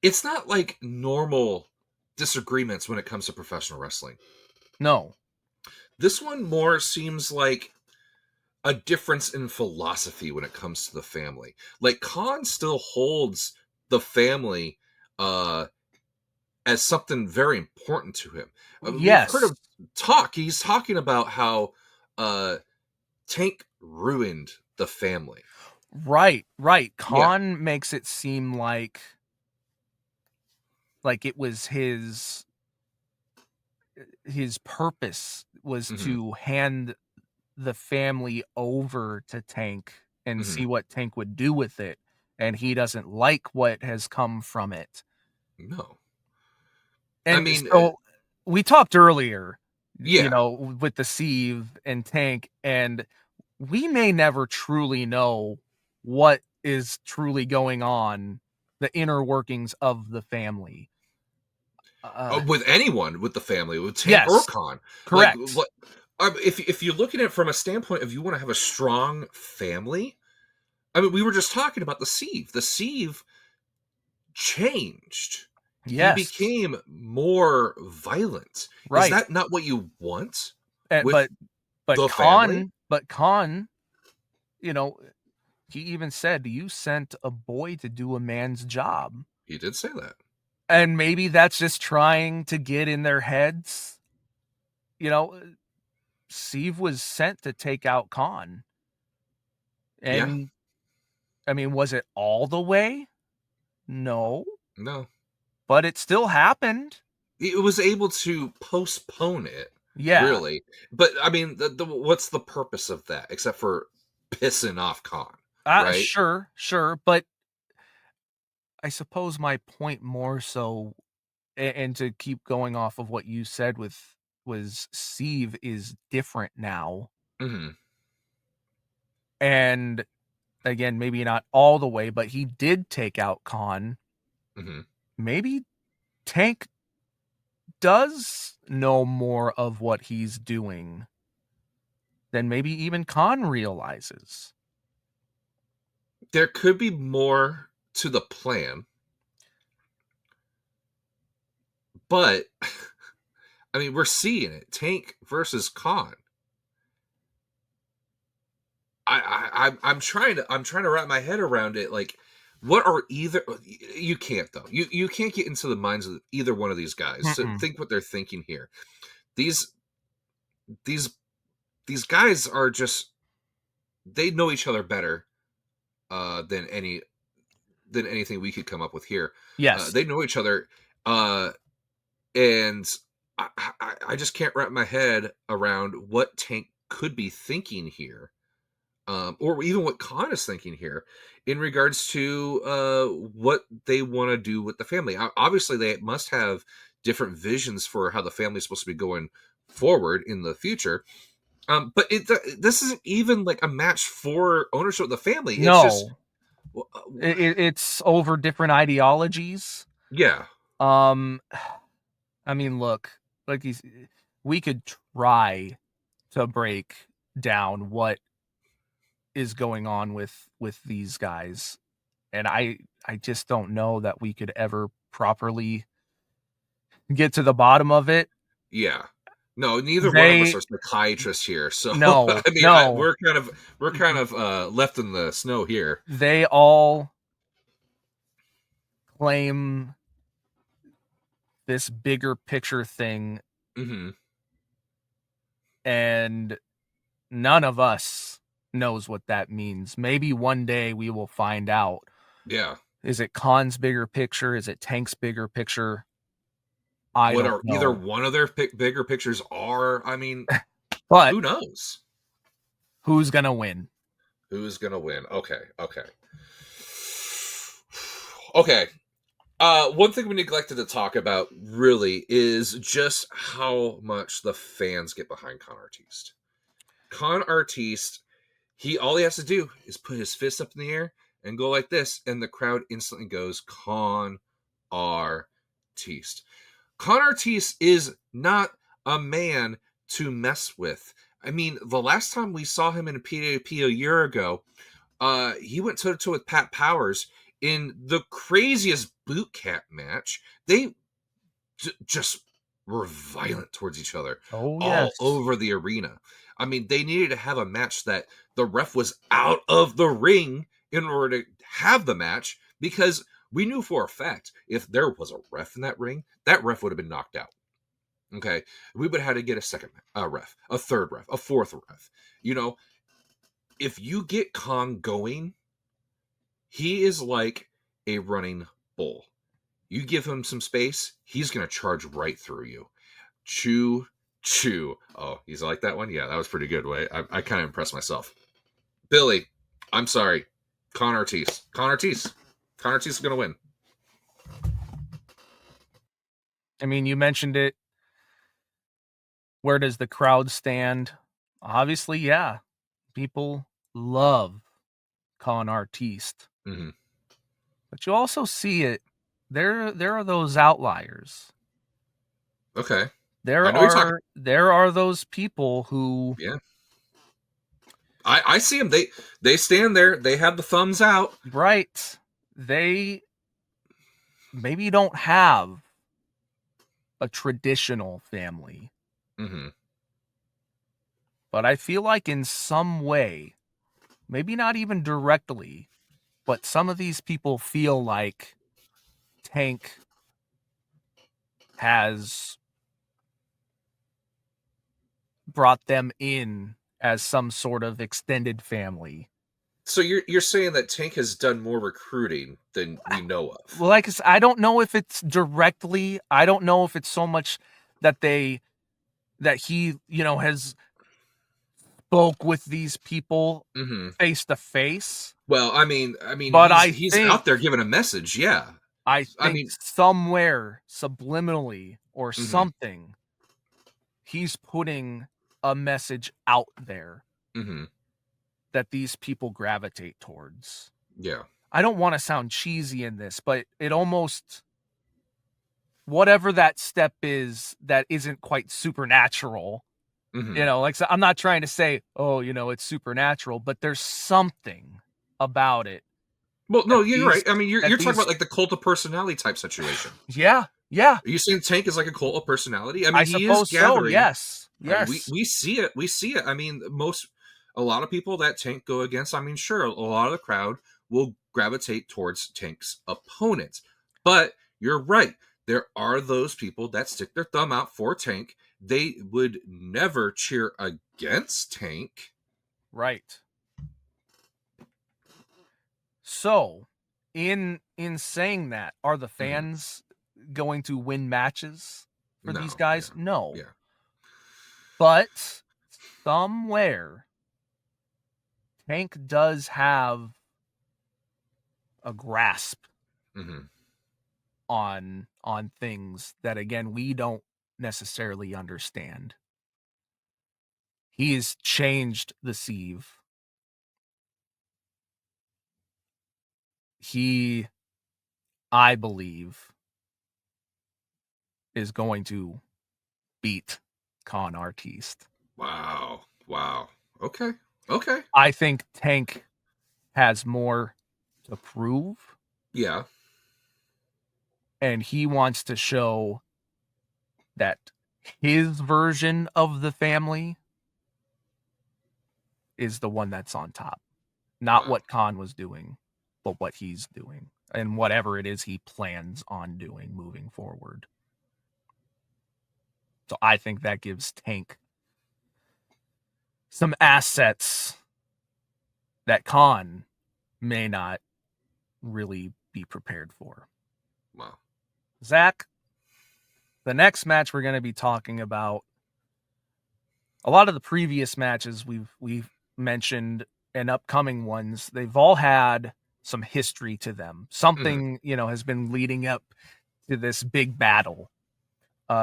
it's not like normal disagreements when it comes to professional wrestling. no. This one more seems like a difference in philosophy when it comes to the family. Like Khan still holds the family uh as something very important to him. We've heard Yes. him talk. He's talking about how uh Tank ruined the family. Right, right. Yeah. Khan makes it seem like it was his purpose was Hmm. to hand the family over to Tank and Hmm. see what Tank would do with it, and he doesn't like what has come from it. No. I And mean, so we talked earlier, yeah. with the Sieve and Tank, and we may never truly know what is truly going on, the inner workings of the family. With anyone, with the family, with Tank or Yes, Khan. Like, correct. what? If you're looking at it from a standpoint of you want to have a strong family, I mean, we were just talking about the Sieve. The Sieve changed. He Yes, became more violent. Is right. that not what you want And, with but the family? Khan, you know, he even said, "You sent a boy to do a man's job." He did say that. And maybe that's just trying to get in their heads. You know, Steve was sent to take out Khan. Yeah. And I mean, was it all the way? No, No. but it still happened. It was able to postpone it, Yeah. really. But I mean, what's the purpose of that except for pissing off Khan, right? Sure, sure. But I suppose my point more so, and to keep going off of what you said was Steve is different now. Hmm. And again, maybe not all the way, but he did take out Khan. Hmm. Maybe Tank does know more of what he's doing than maybe even Khan realizes. There could be more to the plan, but I mean, we're seeing it. Tank versus Khan. I'm trying to wrap my head around it. Like, what are either, you can't though. You can't get into the minds of either one of these guys to Mm-mm. think what they're thinking here. These these these guys are just, they know each other better than anything we could come up with here. Yes. They know each other, uh, and I just can't wrap my head around what Tank could be thinking here, or even what Khan is thinking here in regards to what they want to do with the family. Obviously, they must have different visions for how the family is supposed to be going forward in the future. But this isn't even like a match for ownership of the family. It's just, No. well, It's over different ideologies. yeah. Um, I mean, look, like these, we could try to break down what is going on with these guys, and I just don't know that we could ever properly get to the bottom of it. Yeah. No, neither one of us They are psychiatrists here, so no, I mean, no. we're kind of left in the snow here. They all claim this bigger picture thing, Hmm. and none of us knows what that means. Maybe one day we will find out. Yeah. Is it Khan's bigger picture? Is it Tank's bigger picture? I What don't are either know. one of their bigger pictures are? I mean, But who knows? who's going to win? Who's gonna win? Okay, okay, okay. One thing we neglected to talk about really is just how much the fans get behind Con Artiste. Con Artiste, all he has to do is put his fist up in the air and go like this, and the crowd instantly goes Con Artiste. Con Artiste is not a man to mess with. I mean, the last time we saw him in a PWP a year ago, he went toe to toe with Pat Powers in the craziest boot camp match. They just were violent towards each other Oh, all yes. over the arena. I mean, they needed to have a match that the ref was out of the ring in order to have the match, because we knew for a fact if there was a ref in that ring, that ref would have been knocked out. Okay, we would have had to get a second ref, a third ref, a fourth ref. You know, if you get Kong going, he is like a running bull. You give him some space, he's going to charge right through you. Chew, chew. Oh, he's like that one? Yeah, that was pretty good. Way I kind of impressed myself. Billy, I'm sorry. Con Artiste. Con Artiste. Con Artiste is going to win. I mean, you mentioned it. Where does the crowd stand? Obviously, yeah. People love Con Artiste. Mm-hmm. But you also see it. There are those outliers. Okay. I There know you're talking. are there are those people who, Yeah. I see them. They stand there. They have the thumbs out. right, they maybe don't have a traditional family, Mm-hmm. but I feel like in some way, maybe not even directly, but some of these people feel like Tank has brought them in as some sort of extended family. So you're saying that Tank has done more recruiting than we know of. Well, like I don't know if it's directly. I don't know if it's so much that he has spoke with these people Mm-hmm. face to face. Well, I mean, But he's out there giving a message. Yeah. I I think mean, somewhere subliminally or mm-hmm, something, he's putting a message out there mm-hmm, that these people gravitate towards. yeah, I don't want to sound cheesy in this, but it almost, whatever that step is that isn't quite supernatural, mm-hmm. like so I'm not trying to say, oh, it's supernatural, but there's something about it Well, that no, you're right. I mean, you're talking these, about like the cult of personality type situation. yeah, yeah, Are you saying Tank is like a cult of personality? I I mean, he is suppose so. gathering. Yes, I mean, we yes, we see it. We see it. I mean, a lot of people that Tank go against. I mean, sure, a lot of the crowd will gravitate towards Tank's opponents, but you're right. There are those people that stick their thumb out for Tank. They would never cheer against Tank. right. So, in saying that, are the Hmm. fans going to win matches for these No, guys? yeah, No. yeah. But somewhere Tank does have a grasp Hmm. on things that, again, we don't necessarily understand. He's changed the sieve. He, I believe, is going to beat Con Artiste. Wow, wow. Okay, okay. I think Tank has more to prove, Yeah. and he wants to show that his version of the family is the one that's on top. Not Wow. what Khan was doing, but what he's doing and whatever it is he plans on doing moving forward. So I think that gives Tank some assets that Khan may not really be prepared for. Wow. Zach, the next match we're going to be talking about, a lot of the previous matches we've mentioned and upcoming ones, they've all had some history to them. Hmm. Something, has been leading up to this big battle.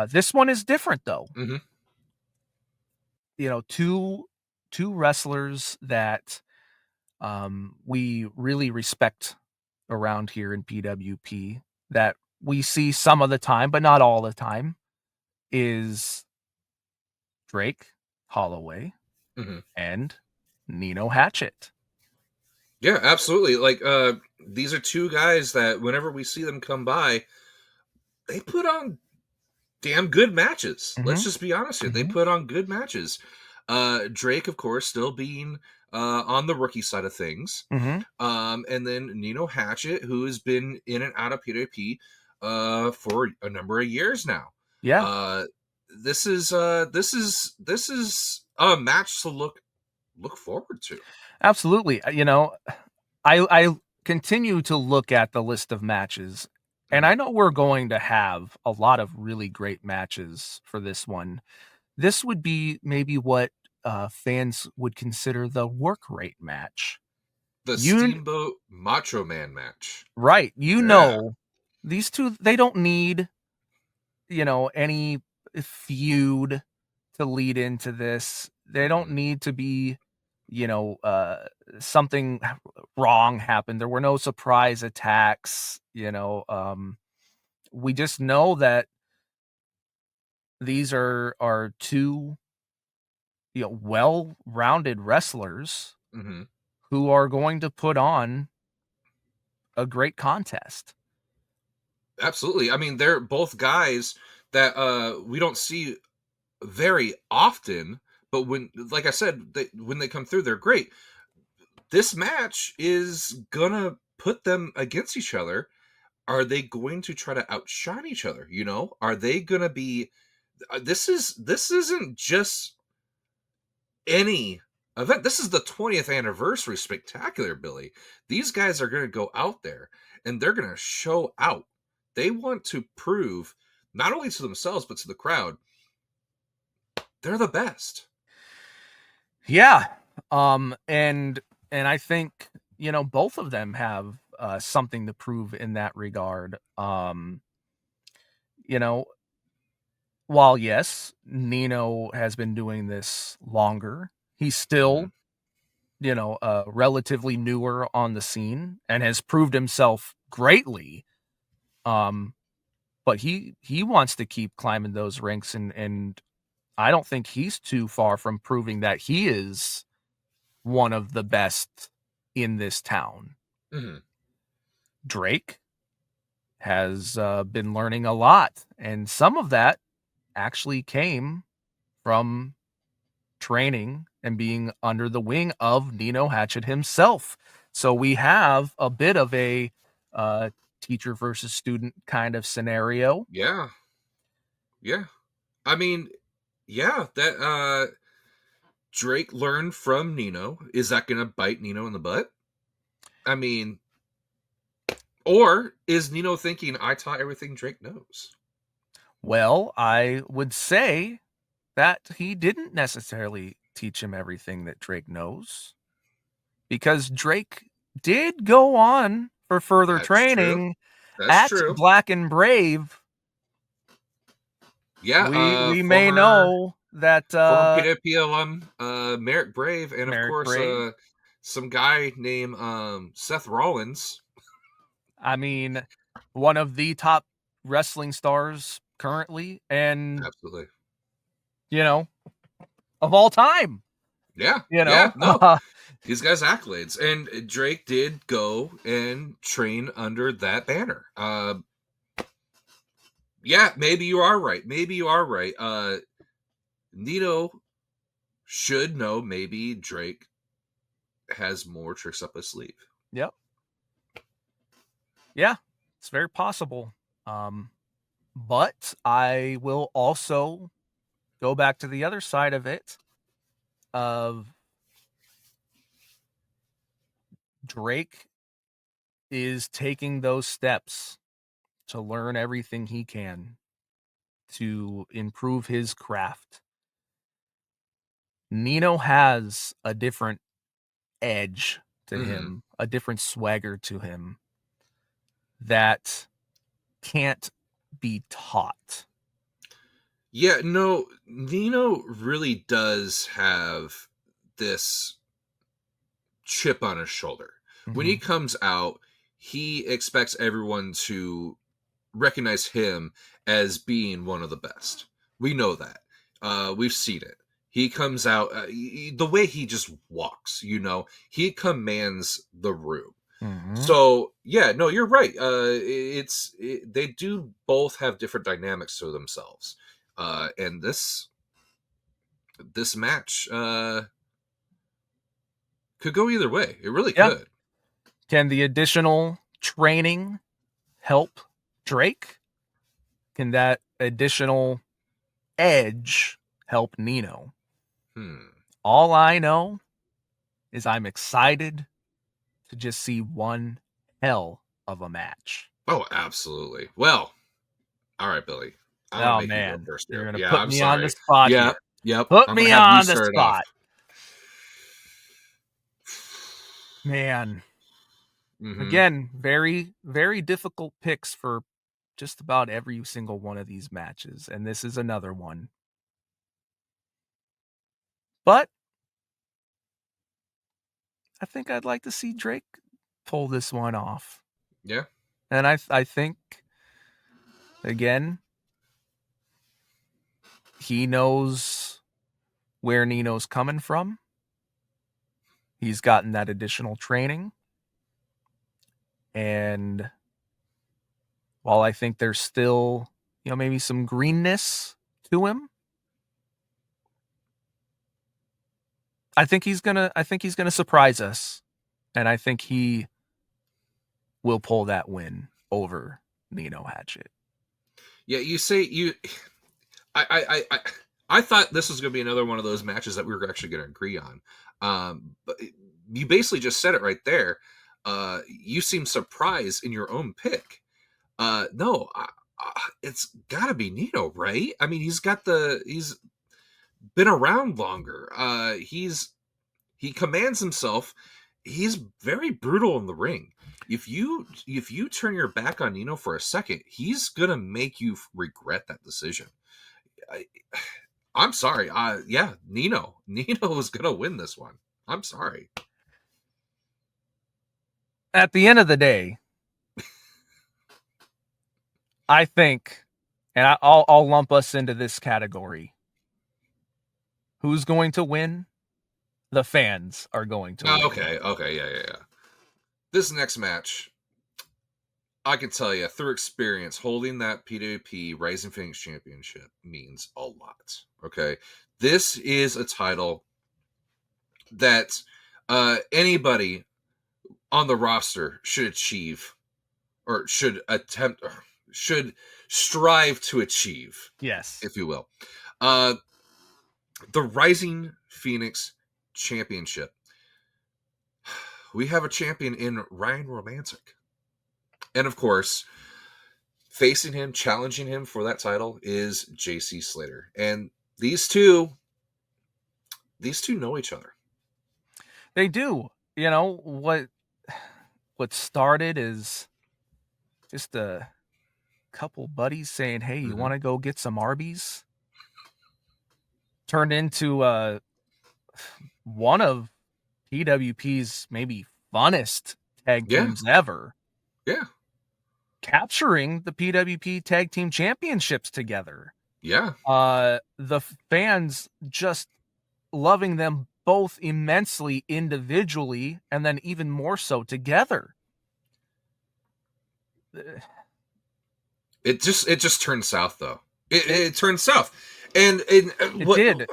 This one is different though. Hmm. Two wrestlers that we really respect around here in PWP that we see some of the time, but not all the time, is Drake Holloway Hmm. and Nino Hatchet. Yeah, absolutely. Like, these are two guys that whenever we see them come by, they put on damn good matches. Let's Mm-hmm. just be honest here. They Mm-hmm. put on good matches. Drake, of course, still being on the rookie side of things. Mm-hmm. And then Nino Hatchet, who has been in and out of PWP for a number of years now. Yeah, Uh, this is a match to look forward to. absolutely. I continue to look at the list of matches, and Mhm. I know we're going to have a lot of really great matches for this one. This would be maybe what fans would consider the work rate match. The You Steamboat Macho Man match. right, Yeah. these two they don't need, any feud to lead into this. They don't Mm-mm. need to be, something wrong happened. There were no surprise attacks, we just know that these are two, well-rounded wrestlers Mm-hmm. who are going to put on a great contest. Absolutely. I mean, they're both guys that we don't see very often, but when, like I said, when they come through, they're great. This match is gonna put them against each other. Are they going to try to outshine each other? Are they gonna be? This isn't just any event. This is the 20th anniversary spectacular, Billy. These guys are gonna go out there and they're gonna show out. They want to prove not only to themselves but to the crowd they're the best. Yeah. And I think, both of them have something to prove in that regard. You know, while yes, Nino has been doing this longer, he's Hmm. still, relatively newer on the scene and has proved himself greatly. Um, but he wants to keep climbing those ranks, and I don't think he's too far from proving that he is one of the best in this town. Hmm. Drake has been learning a lot, and some of that actually came from training and being under the wing of Nino Hatchet himself. So we have a bit of a uh, teacher versus student kind of scenario. Yeah, yeah. I mean, yeah. That Drake learned from Nino. Is that going to bite Nino in the butt? I mean, or is Nino thinking I taught everything Drake knows? Well, I would say that he didn't necessarily teach him everything that Drake knows, because Drake did go on for further That's true. training That's at true. Black and Brave. Yeah. We may Former know that former PWP alum, Merrick Brave, and of Merrick course, Brave, some guy named Seth Rollins. I mean, one of the top wrestling stars currently, and Absolutely. you know, of all time, Yeah. you Yeah. know. No. These guys accolades, and Drake did go and train under that banner. Yeah, maybe you are right. Maybe you are right. Nito should know maybe Drake has more tricks up his sleeve. Yep. Yeah, it's very possible. But I will also go back to the other side of it of Drake is taking those steps to learn everything he can to improve his craft. Nino has a different edge to him, a different swagger to him that can't be taught. Yeah, no, Nino really does have this chip on his shoulder. When he Mm-hmm. comes out, he expects everyone to recognize him as being one of the best. We know that. We've seen it. He comes out, the way he just walks, he commands the room. Mm-hmm. So yeah, no, you're right. They do both have different dynamics to themselves, and this match could go either way. It really Yeah. could. Can the additional training help Drake? Can that additional edge help Nino? All I know is I'm excited to just see one hell of a match. Oh, absolutely. Well, all right, Billy. I'm gonna Oh make you go man, first you're here. gonna Yeah, put I'm me on the sorry. spot Yeah, here. yep. Put I'm gonna me have you on the start it off. spot. Man, Mm-hmm. again, very, very difficult picks for just about every single one of these matches, and this is another one. But I think I'd like to see Drake pull this one off. Yeah. And I think, again, he knows where Nino's coming from. He's gotten that additional training. And while I think there's still, maybe some greenness to him, I think he's gonna surprise us. And I think he will pull that win over Nino Hatchet. Yeah, you say you I thought this was gonna be another one of those matches that we were actually gonna agree on. But you basically just said it right there. You seem surprised in your own pick. No, it's got to be Nino, right? I mean, he's been around longer. He commands himself. He's very brutal in the ring. If you turn your back on Nino for a second, he's gonna make you regret that decision. I, I'm sorry. Yeah, Nino. Nino is gonna win this one. I'm sorry. At the end of the day, I think, and I'll lump us into this category. Who's going to win? The fans are going to win. Okay, yeah. This next match, I can tell you through experience, holding that PWP Rising Phoenix Championship means a lot. Okay, this is a title that anybody on the roster should achieve, or should attempt, or should strive to achieve, Yes. if you will. Uh, the Rising Phoenix Championship. We have a champion in Ryan Romantic. And of course, facing him, challenging him for that title is JC Slater. And these two know each other. They do. What started is just a couple buddies saying, "Hey, you want to go get some Arby's?" Turned into one of PWP's maybe funnest tag Yeah, teams ever, yeah, capturing the PWP Tag Team Championships together. yeah. The fans just loving them both immensely individually and then even more so together. It just turned south though. It turned south, and It what? did.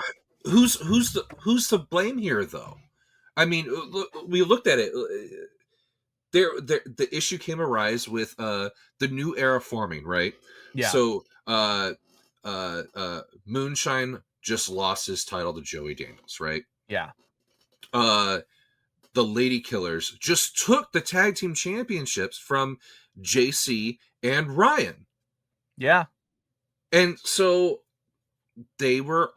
Who's to blame here though? I mean, we looked at it. The issue came arise with the new era forming, right? Yeah. So Moonshine just lost his title to Joey Daniels, right? Yeah. Uh, the Lady Killers just took the tag team championships from JC and Ryan, Yeah. and so they were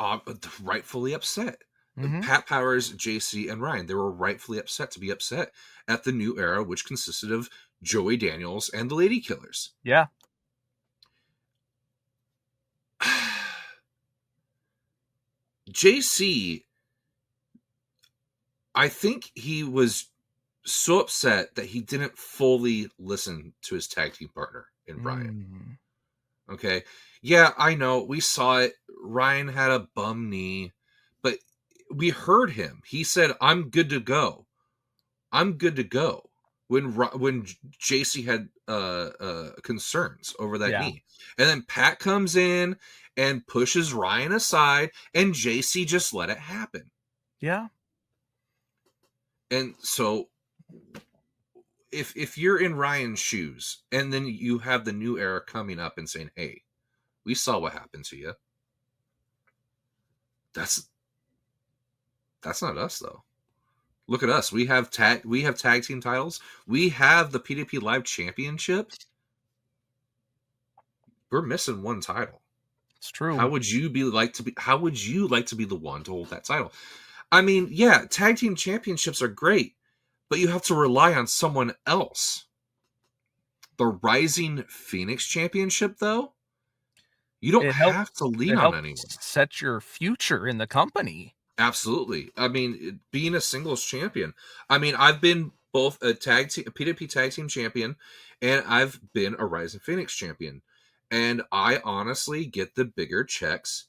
rightfully upset. Mhm. Pat Powers, JC, and Ryan, they were rightfully upset to be upset at the new era, which consisted of Joey Daniels and the Lady Killers. Yeah. JC, I think he was so upset that he didn't fully listen to his tag team partner in Ryan. Mm. Okay. Yeah, I know. We saw it. Ryan had a bum knee, but we heard him. He said, I'm good to go. I'm good to go. When JC had concerns over that Yeah. knee. And then Pat comes in and pushes Ryan aside, and JC just let it happen. Yeah. And so if you're in Ryan's shoes and then you have the new era coming up and saying, "Hey, we saw what happened to you." That's that's not us though. Look at us. We have tag team titles. We have the PWP Live Championship. We're missing one title. It's true. How would you like to be the one to hold that title? I mean, yeah, tag team championships are great, but you have to rely on someone else. The Rising Phoenix Championship, though, you don't It have to helps lean it on helps anyone. set your future in the company. Absolutely. I mean, being a singles champion. I mean, I've been both a PWP tag team champion, and I've been a Rising Phoenix champion. And I honestly get the bigger checks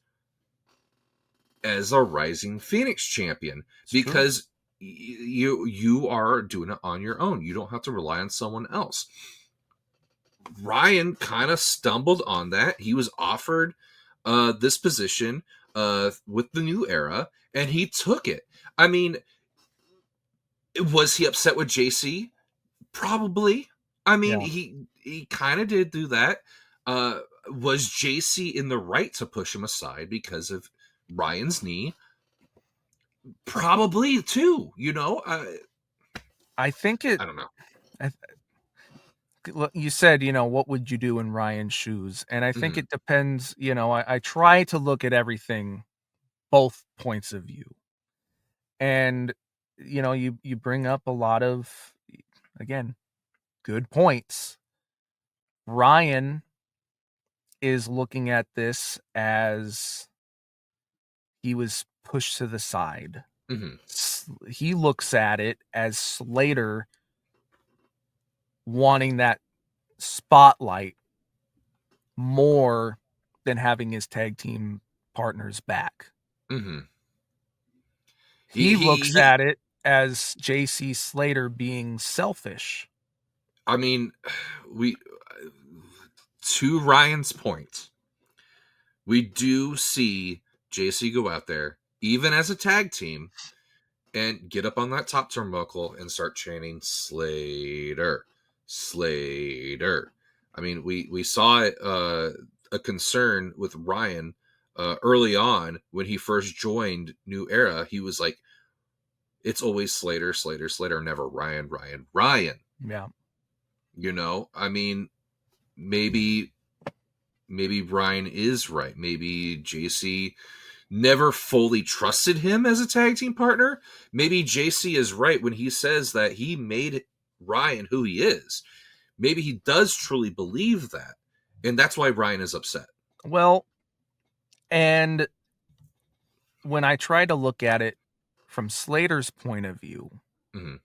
as a Rising Phoenix champion It's true. because you are doing it on your own. You don't have to rely on someone else. Ryan kind of stumbled on that. He was offered this position with the new era, and he took it. I mean, was he upset with JC? Probably. I mean, Yeah. he kind of did do that. Was JC in the right to push him aside because of Ryan's knee? Probably too. I think it I don't know. I look, you said, what would you do in Ryan's shoes? And I think Hmm. it depends, I try to look at everything both points of view. And you bring up a lot of, again, good points. Ryan is looking at this as he was pushed to the side. Hmm. He looks at it as Slater wanting that spotlight more than having his tag team partners back. Hmm. He, He he looks he. at it as JC Slater being selfish. I mean, we to Ryan's point, we do see JC go out there, even as a tag team, and get up on that top turnbuckle and start chanting Slater, Slater. I mean, we saw it, a concern with Ryan early on when he first joined New Era. He was like, "It's always Slater, Slater, Slater, never Ryan, Ryan, Ryan." Yeah. I mean, maybe Ryan is right. Maybe JC never fully trusted him as a tag team partner. Maybe JC is right when he says that he made Ryan who he is. Maybe he does truly believe that. And that's why Ryan is upset. Well, and when I try to look at it from Slater's point of view, Hmm.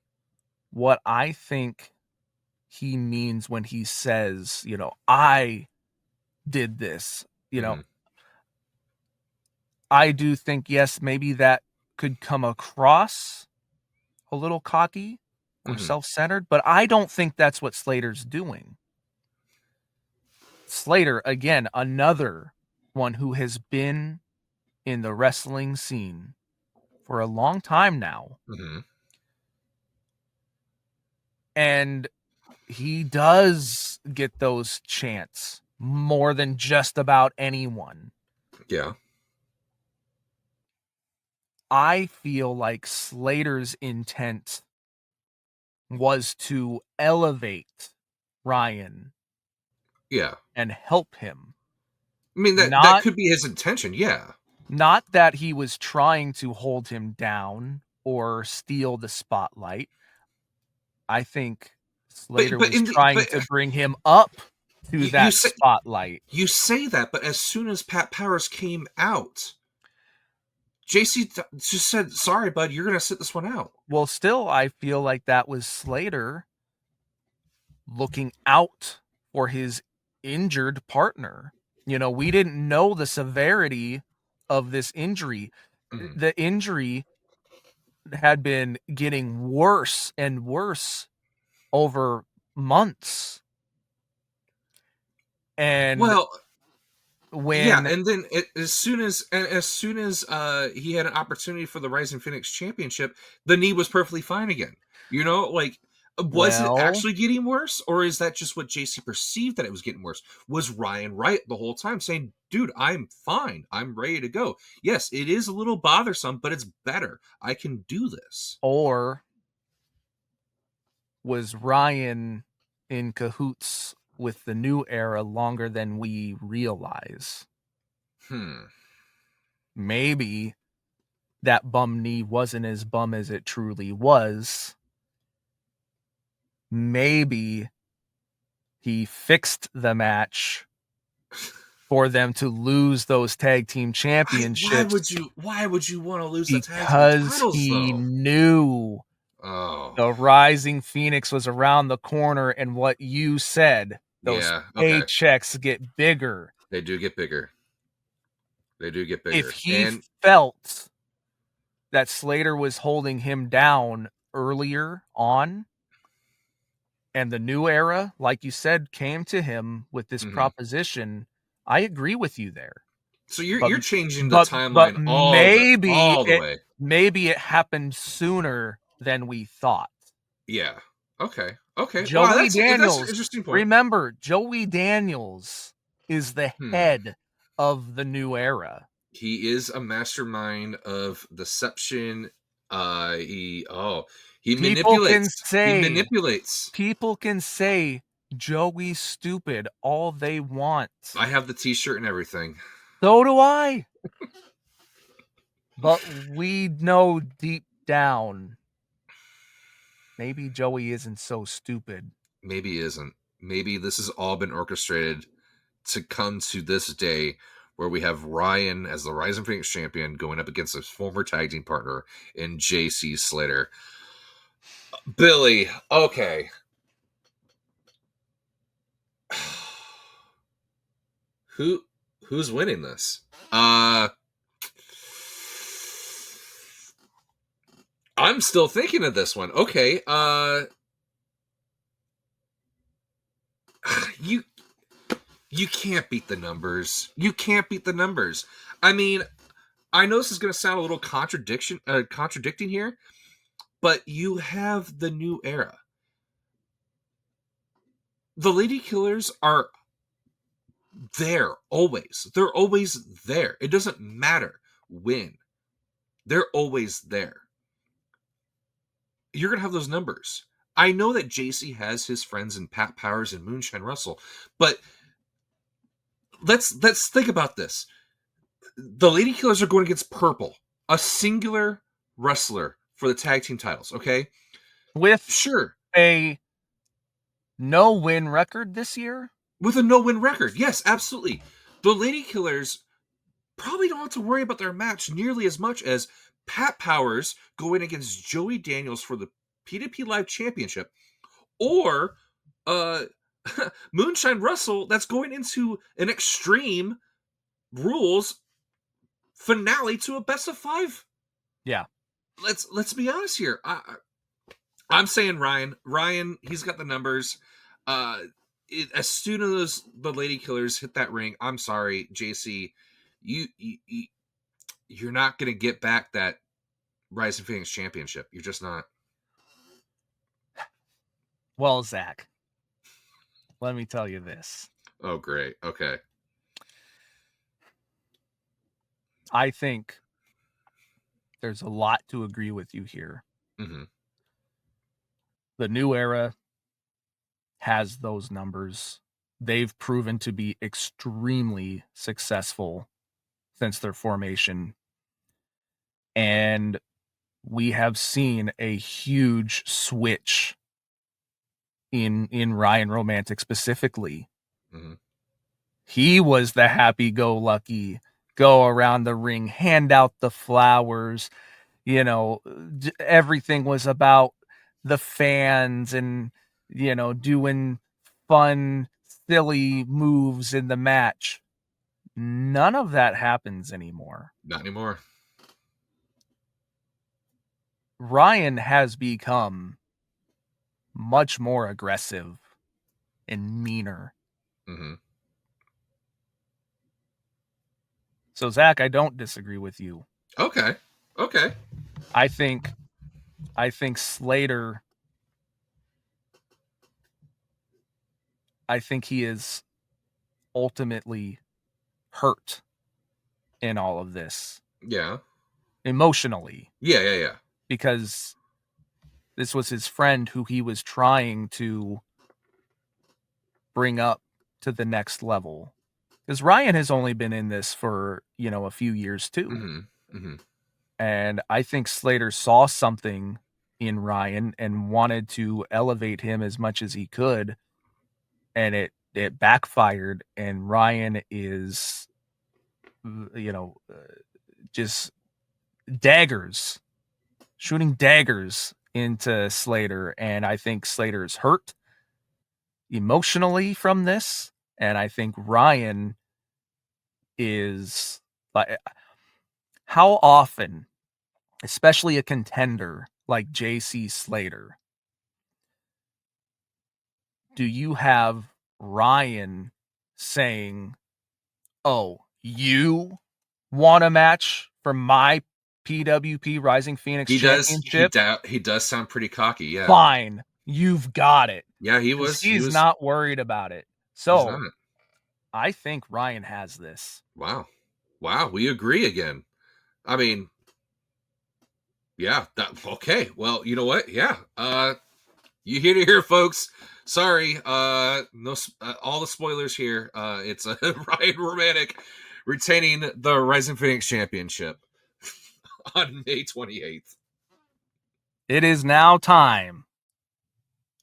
what I think he means when he says, I did this, Hmm. I do think, yes, maybe that could come across a little cocky or Hmm. self centered, but I don't think that's what Slater's doing. Slater, again, another one who has been in the wrestling scene for a long time now. Mm-hmm. And he does get those chants more than just about anyone. Yeah. I feel like Slater's intent was to elevate Ryan Yeah. and help him. I mean, that Not could be his intention. Yeah. not that he was trying to hold him down or steal the spotlight. I think Slater But was in the trying but to bring him up to you that say spotlight. you say that, but as soon as Pat Powers came out, JC just said, "Sorry, bud, you're gonna sit this one out." Well, still, I feel like that was Slater looking out for his injured partner. You know, we didn't know the severity of this injury. Mhm. The injury had been getting worse and worse over months. And Well, yeah, when, and then as soon as he had an opportunity for the Rising Phoenix Championship, the knee was perfectly fine again. You know, like, was it well, actually getting worse, or is that just what JC perceived that it was getting worse? Was Ryan right the whole time, saying, "Dude, I'm fine. I'm ready to go. Yes, it is a little bothersome, but it's better. I can do this." or was Ryan in cahoots with the new era longer than we realize? Hmm. Maybe that bum knee wasn't as bum as it truly was. Maybe he fixed the match for them to lose those tag team Why championships would you want to lose the tag team because titles he though? knew Oh, the Rising Phoenix was around the corner. And what you said, those yeah. Okay, paychecks get bigger. they do get bigger. They do get If bigger, he and felt that Slater was holding him down earlier on, and the new era, like you said, came to him with this mhm. proposition, I agree with you there. So you're But you're changing the but timeline all the way. maybe it happened sooner than we thought. Yeah. Okay. Okay. Wow, Joey that's an Daniels, interesting point. remember, Joey Daniels is the Hmm. head of the new era. He is a mastermind of deception. He People can manipulates. He say manipulates. people can say Joey's stupid all they want. I have the T-shirt and everything. So do I. But we know deep down maybe Joey isn't so stupid. Maybe he isn't. Maybe this has all been orchestrated to come to this day where we have Ryan as the Rising Phoenix champion going up against his former tag team partner in JC Slater. Billy, okay. Who who's winning this? I'm still thinking of this one. Okay. You you can't beat the numbers. You can't beat the numbers. I mean, I know this is going to sound a little contradicting here, but you have the new era. The Lady Killers are there always. They're always there. It doesn't matter when. They're always there. You're going to have those numbers. I know that JC has his friends in Pat Powers and Moonshine Russell, but let's think about this. The Lady Killers are going against Purple, a singular wrestler for the tag team titles, okay? With Sure. a no-win record this year? With a no-win record. Yes, absolutely. The Lady Killers probably don't have to worry about their match nearly as much as Pat Powers going against Joey Daniels for the PWP Live Championship, or uh, Moonshine Russell that's going into an Extreme Rules finale to a best of five. Yeah. Let's be honest here. I'm saying Ryan. Ryan, he's got the numbers. Uh, as soon as the Lady Killers hit that ring, I'm sorry, JC, you're not going to get back that Rising Phoenix Championship. You're just not. Well, Zach, let me tell you this. Oh, great. Okay. I think there's a lot to agree with you here. Mm-hmm. The new era has those numbers. They've proven to be extremely successful since their formation. And we have seen a huge switch in Ryan Romantic specifically. Mm-hmm. He was the happy-go-lucky, go around the ring, hand out the flowers. Everything was about the fans and, doing fun, silly moves in the match. None of that happens anymore. Not anymore. Ryan has become much more aggressive and meaner. Mm-hmm. So, Zach, I don't disagree with you. Okay. Okay. I think Slater, I think he is ultimately hurt in all of this Yeah. emotionally, Yeah. because this was his friend who he was trying to bring up to the next level. Because Ryan has only been in this for, a few years too. Mm-hmm. Mm-hmm. And I think Slater saw something in Ryan and wanted to elevate him as much as he could. And it backfired. And Ryan is, just shooting daggers into Slater. And I think Slater is hurt emotionally from this. And I think Ryan is like, how often, especially a contender like JC Slater, do you have Ryan saying, "Oh, you want a match for my PWP Rising Phoenix He does. Championship? He does sound pretty cocky. Yeah. Fine, you've got it." Yeah. He Because was. He he's was. not worried about it. He's So not. I think Ryan has this. Wow. Wow. We agree again. I mean, yeah. Okay. Well, you know what? Yeah. You hear to hear, folks. Sorry. No. All the spoilers here. It's Ryan Romantic retaining the Rising Phoenix Championship on May 28th. It is now time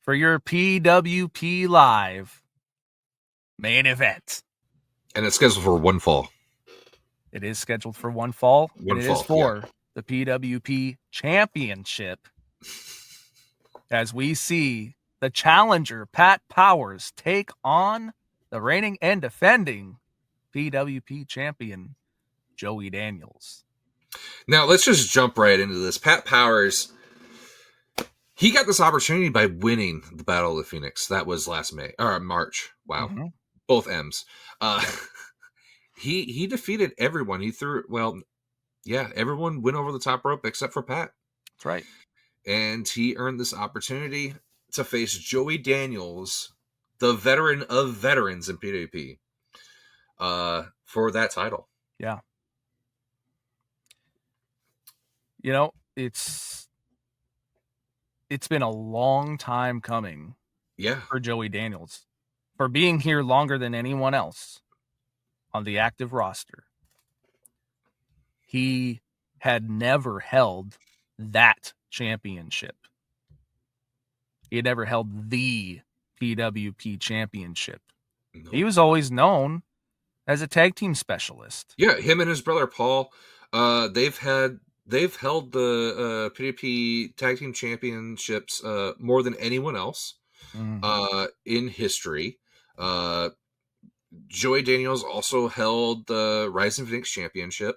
for your PWP Live main event. And it's scheduled for one fall. It is scheduled for one fall, and One it is fall. Yeah. for the PWP Championship. As we see the challenger, Pat Powers, take on the reigning and defending PWP champion, Joey Daniels. Now let's just jump right into this. Pat Powers, he got this opportunity by winning the Battle of the Phoenix. That was last March. Wow, Mm-hmm. both M's. Uh, he defeated everyone. Everyone went over the top rope except for Pat. That's right. And he earned this opportunity to face Joey Daniels, the veteran of veterans in PWP, for that title. Yeah. It's been a long time coming. Yeah. For Joey Daniels, for being here longer than anyone else on the active roster. He had never held that championship. He had never held the PWP championship. Nope. He was always known as a tag team specialist. Yeah, him and his brother Paul, they've held the PWP tag team championships more than anyone else in history. Joey Daniels also held the Rising Phoenix Championship,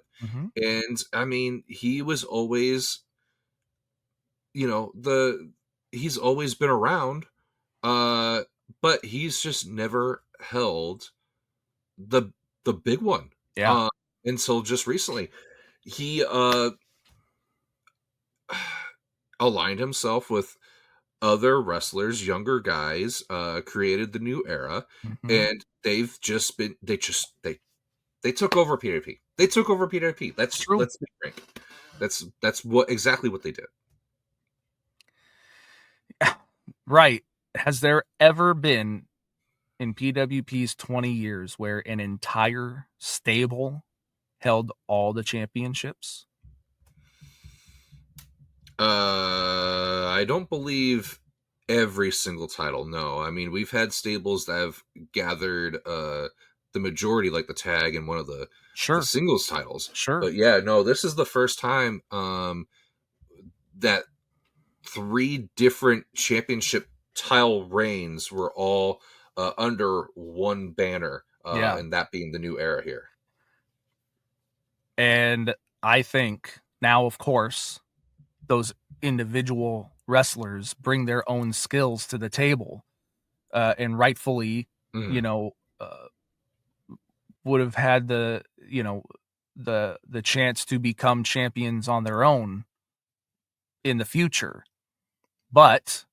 and I mean, he was always, he's always been around. but he's just never held the the big one Yeah. uh, until just recently. He aligned himself with other wrestlers, younger guys, created the new era, Mhm. and they've just been they took over PWP. They took over PWP. It's true. Let's be frank. That's what exactly what they did. Right. Has there ever been in PWP's 20 years where an entire stable held all the championships? I don't believe every single title. No, I mean we've had stables that have gathered the majority, like the tag and one of the Sure. singles titles. Sure. But yeah, no, this is the first time that three different championship title reigns were all under one banner, Yeah. and that being the new era here. And I think now, of course, those individual wrestlers bring their own skills to the table, and rightfully, you Mhm. know, would have had the chance to become champions on their own in the future. But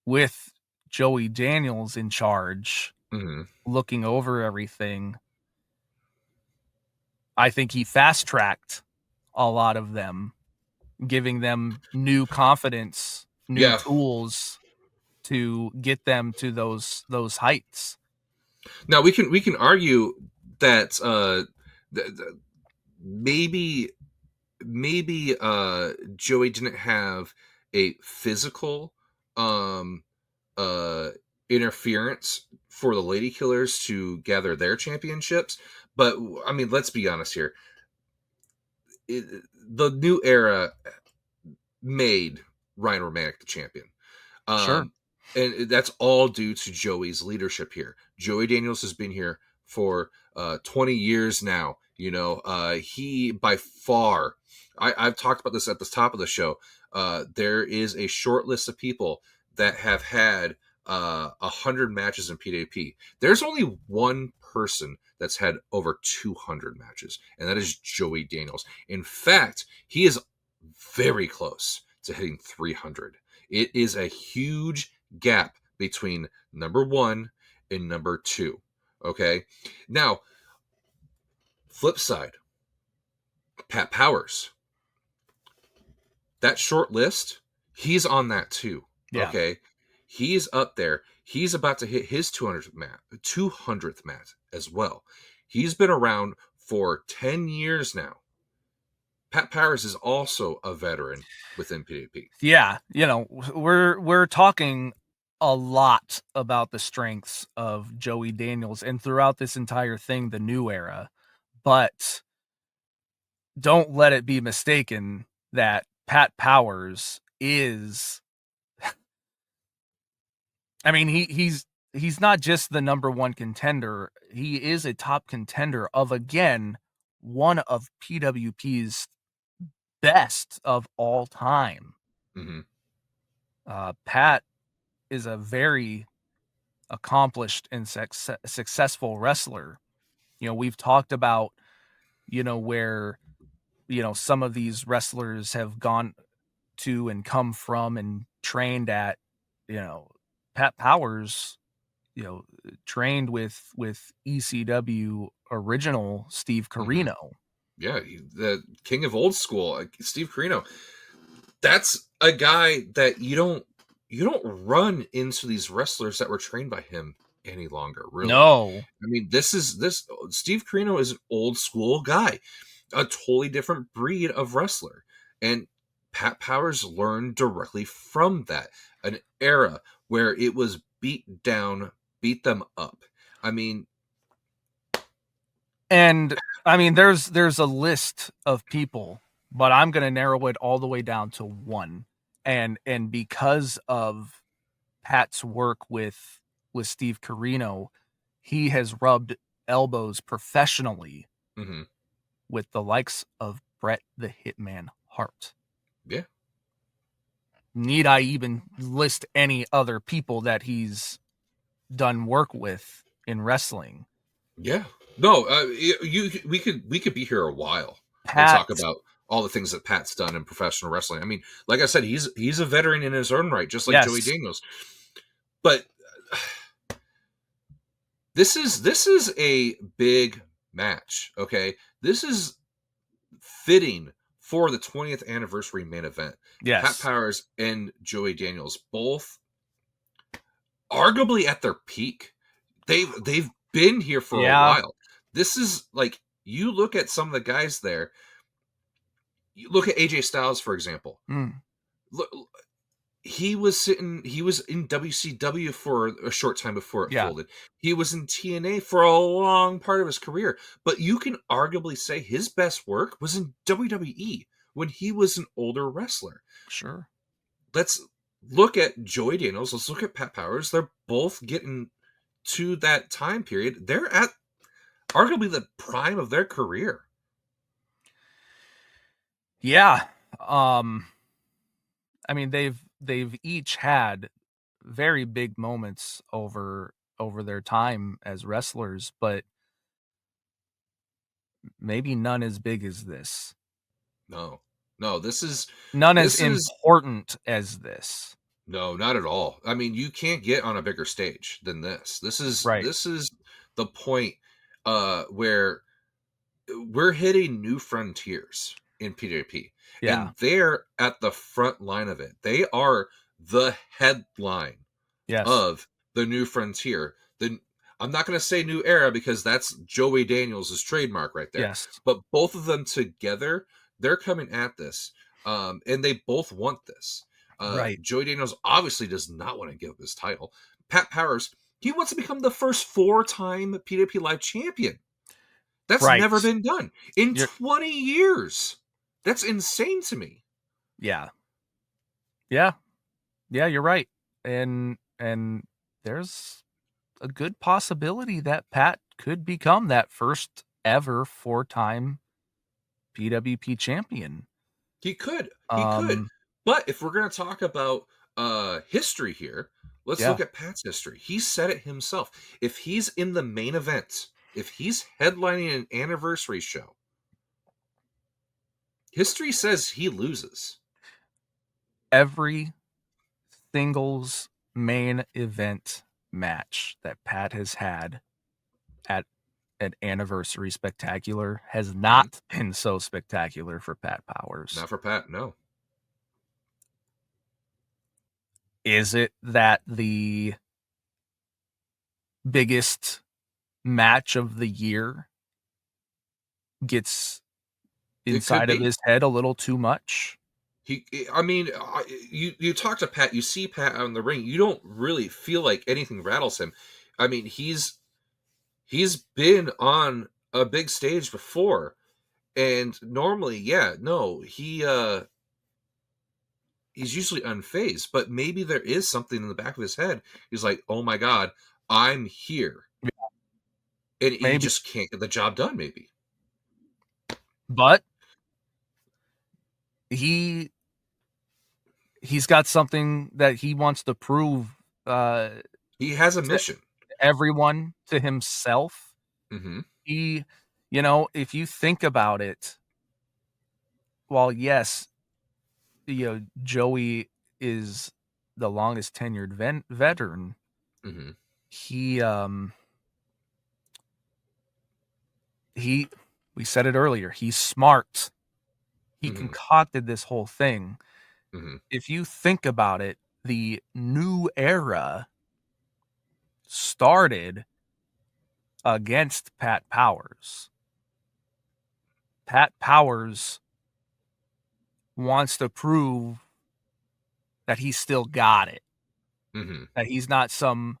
with Joey Daniels in charge, Mhm. looking over everything, I think he fast tracked a lot of them, giving them new confidence, new Yeah. tools to get them to those heights. Now we can argue that maybe Joey didn't have a physical um uh interference for the Lady Killers to gather their championships, but I mean let's be honest here. The new era made Ryan Romanek the champion. Sure. Um, and that's all due to Joey's leadership here. Joey Daniels has been here for 20 years now. He by far, I've talked about this at the top of the show. There is a short list of people that have had 100 matches in PWP. There's only one person that's had over 200 matches, and that is Joey Daniels. In fact, he is very close to hitting 300. It is a huge gap between number one and number two. Okay. Now, flip side, Pat Powers, that short list, he's on that too. Yeah. Okay. He's up there. He's about to hit his 200th mat as well. He's been around for 10 years now. Pat Powers is also a veteran within PvP. Yeah, we're talking a lot about the strengths of Joey Daniels and throughout this entire thing, the new era. But don't let it be mistaken that Pat Powers is I mean, he's not just the number one contender. He is a top contender of again one of PWP's best of all time. Mm-hmm. Pat is a very accomplished and successful wrestler. We've talked about, where, some of these wrestlers have gone to and come from and trained at, you know, Pat Powers, trained with ECW original Steve Mm-hmm. Corino. Yeah, the king of old school, Steve Carino. That's a guy that you don't run into these wrestlers that were trained by him any longer. Really, No. I mean, this Steve Carino is an old school guy, a totally different breed of wrestler, and Pat Powers learned directly from that. An era where it was beat down, beat them up. I mean, And I mean, there's a list of people, but I'm going to narrow it all the way down to one. And because of Pat's work with Steve Carino, he has rubbed elbows professionally mhm, with the likes of Bret the Hitman Hart. yeah, Need I even list any other people that he's done work with in wrestling. Yeah. No, we could be here a while and Pat, talk about all the things that Pat's done in professional wrestling. I mean, like I said, he's a veteran in his own right, just like Joey yes, Daniels. But this is a big match, okay? This is fitting for the 20th anniversary main event. Pat yes, Powers and Joey Daniels, both arguably at their peak. They've been here for a yeah, while. This is like, you look at some of the guys there. You look at AJ Styles, for example. mm, Look, he was in WCW for a short time before it yeah, folded. He was in TNA for a long part of his career, but you can arguably say his best work was in WWE when he was an older wrestler. sure. Let's look at Joey Daniels. Let's look at Pat Powers. They're both getting to that time period. They're at arguably the prime of their career. Yeah. Um, I mean, they've each had very big moments over their time as wrestlers, but maybe none as big as this. No, no, None as this is important as this. no, not at all. I mean, you can't get on a bigger stage than this. Right. This is the point where we're hitting new frontiers in PWP, Yeah. and they're at the front line of it. They are the headline Yes. of the new frontier. I'm not going to say new era because that's Joey Daniels' trademark right there. Yes. But both of them together, they're coming at this, and they both want this. Right. Joey Daniels obviously does not want to give up his title. Pat Powers, he wants to become the first 4-time PWP Live champion. That's Right. never been done in You're 20 years. That's insane to me. yeah. Yeah. Yeah, you're right. And there's a good possibility that Pat could become that first ever 4-time PWP champion. He could. He could. Um, But if we're going to talk about history here, let's yeah. look at Pat's history. He said it himself. If he's in the main event, if he's headlining an anniversary show, history says he loses. Every singles main event match that Pat has had at an anniversary spectacular has Mhm. not been so spectacular for Pat Powers. Not for Pat, no. Is it that the biggest match of the year gets It could inside of be. his head a little too much? I mean, you talk to Pat, you see Pat out in the ring, you don't really feel like anything rattles him. I mean, he's been on a big stage before, and normally, yeah, no, he's usually unfazed, but maybe there is something in the back of his head. He's like, "Oh my god, I'm here." And he Maybe, just can't get the job done, maybe. but he he's got something that he wants to prove uh He has a to mission. everyone, to himself. Mhm. He, if you think about it, while yes, Joey is the longest tenured veteran, Mhm. he he we said it earlier, he's smart. He Mhm. concocted this whole thing. Mhm. If you think about it, the new era started against Pat Powers. Pat Powers wants to prove that he's still got it, Mhm. that he's not some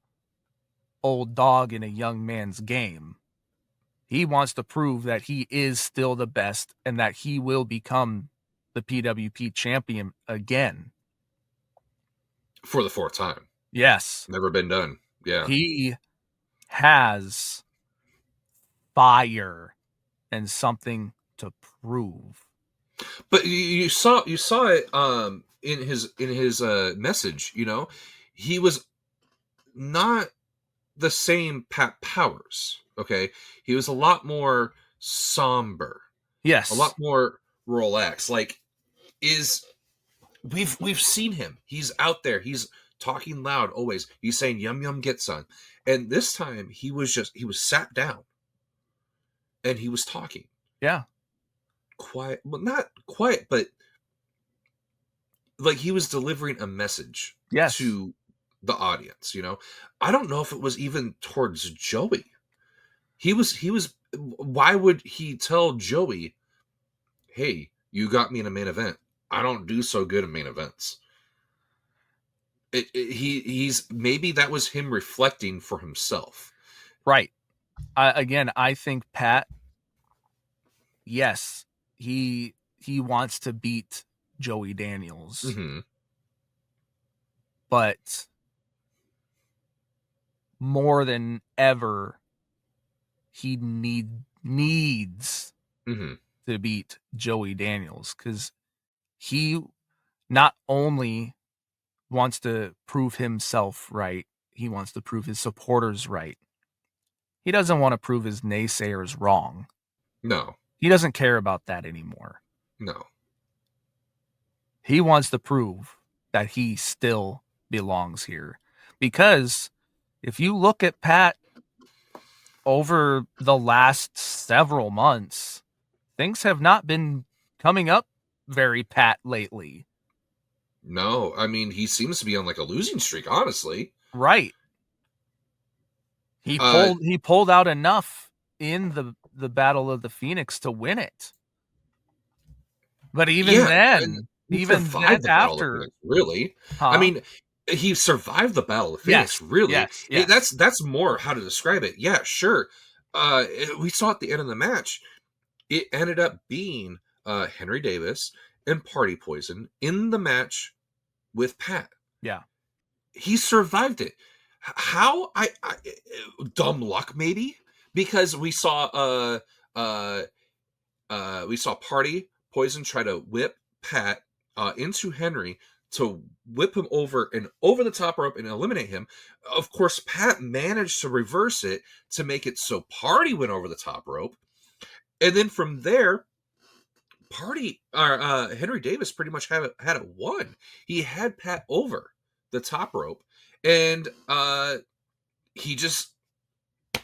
old dog in a young man's game. He wants to prove that he is still the best and that he will become the PWP champion again. For the fourth time. Yes, Never been done. Yeah. he has fire and something to prove. But you saw it in his message, he was not the same Pat Powers. Okay, he was a lot more somber, a Yes. lot more relaxed. Like, is we've seen him. He's out there. He's talking loud always. He's saying "yum yum get son," and this time he was sat down and he was talking Yeah. quiet. Well, not quiet, but like he was delivering a message Yes. to the audience. I don't know if it was even towards Joey. He was. Why would he tell Joey, "Hey, you got me in a main event. I don't do so good in main events." He's maybe that was him reflecting for himself. Right. I think Pat, yes, he wants to beat Joey Daniels, Mm-hmm. but more than ever, he needs Mm-hmm. to beat Joey Daniels because he not only wants to prove himself right, he wants to prove his supporters right. He doesn't want to prove his naysayers wrong. No, He doesn't care about that anymore. no. He wants to prove that he still belongs here. Because if you look at Pat over the last several months, things have not been coming up very Pat lately. No, I mean he seems to be on like a losing streak, honestly. Right. Uh He pulled out enough in the Battle of the Phoenix to win it. But yeah, and he even then survived the Battle of after, Phoenix, really. I huh? mean, he survived the Battle of Phoenix, Yes, really. yes, yes. That's more how to describe it. Yeah, sure. We saw at the end of the match, it ended up being Henry Davis and Party Poison in the match with Pat. Yeah, He survived it. How I dumb luck maybe, because uh we saw Party Poison try to whip Pat into Henry to whip him over and over the top rope and eliminate him. Of course, Pat managed to reverse it to make it so Party went over the top rope, and then from there, Henry Davis pretty much had it won. He had Pat over the top rope, and he just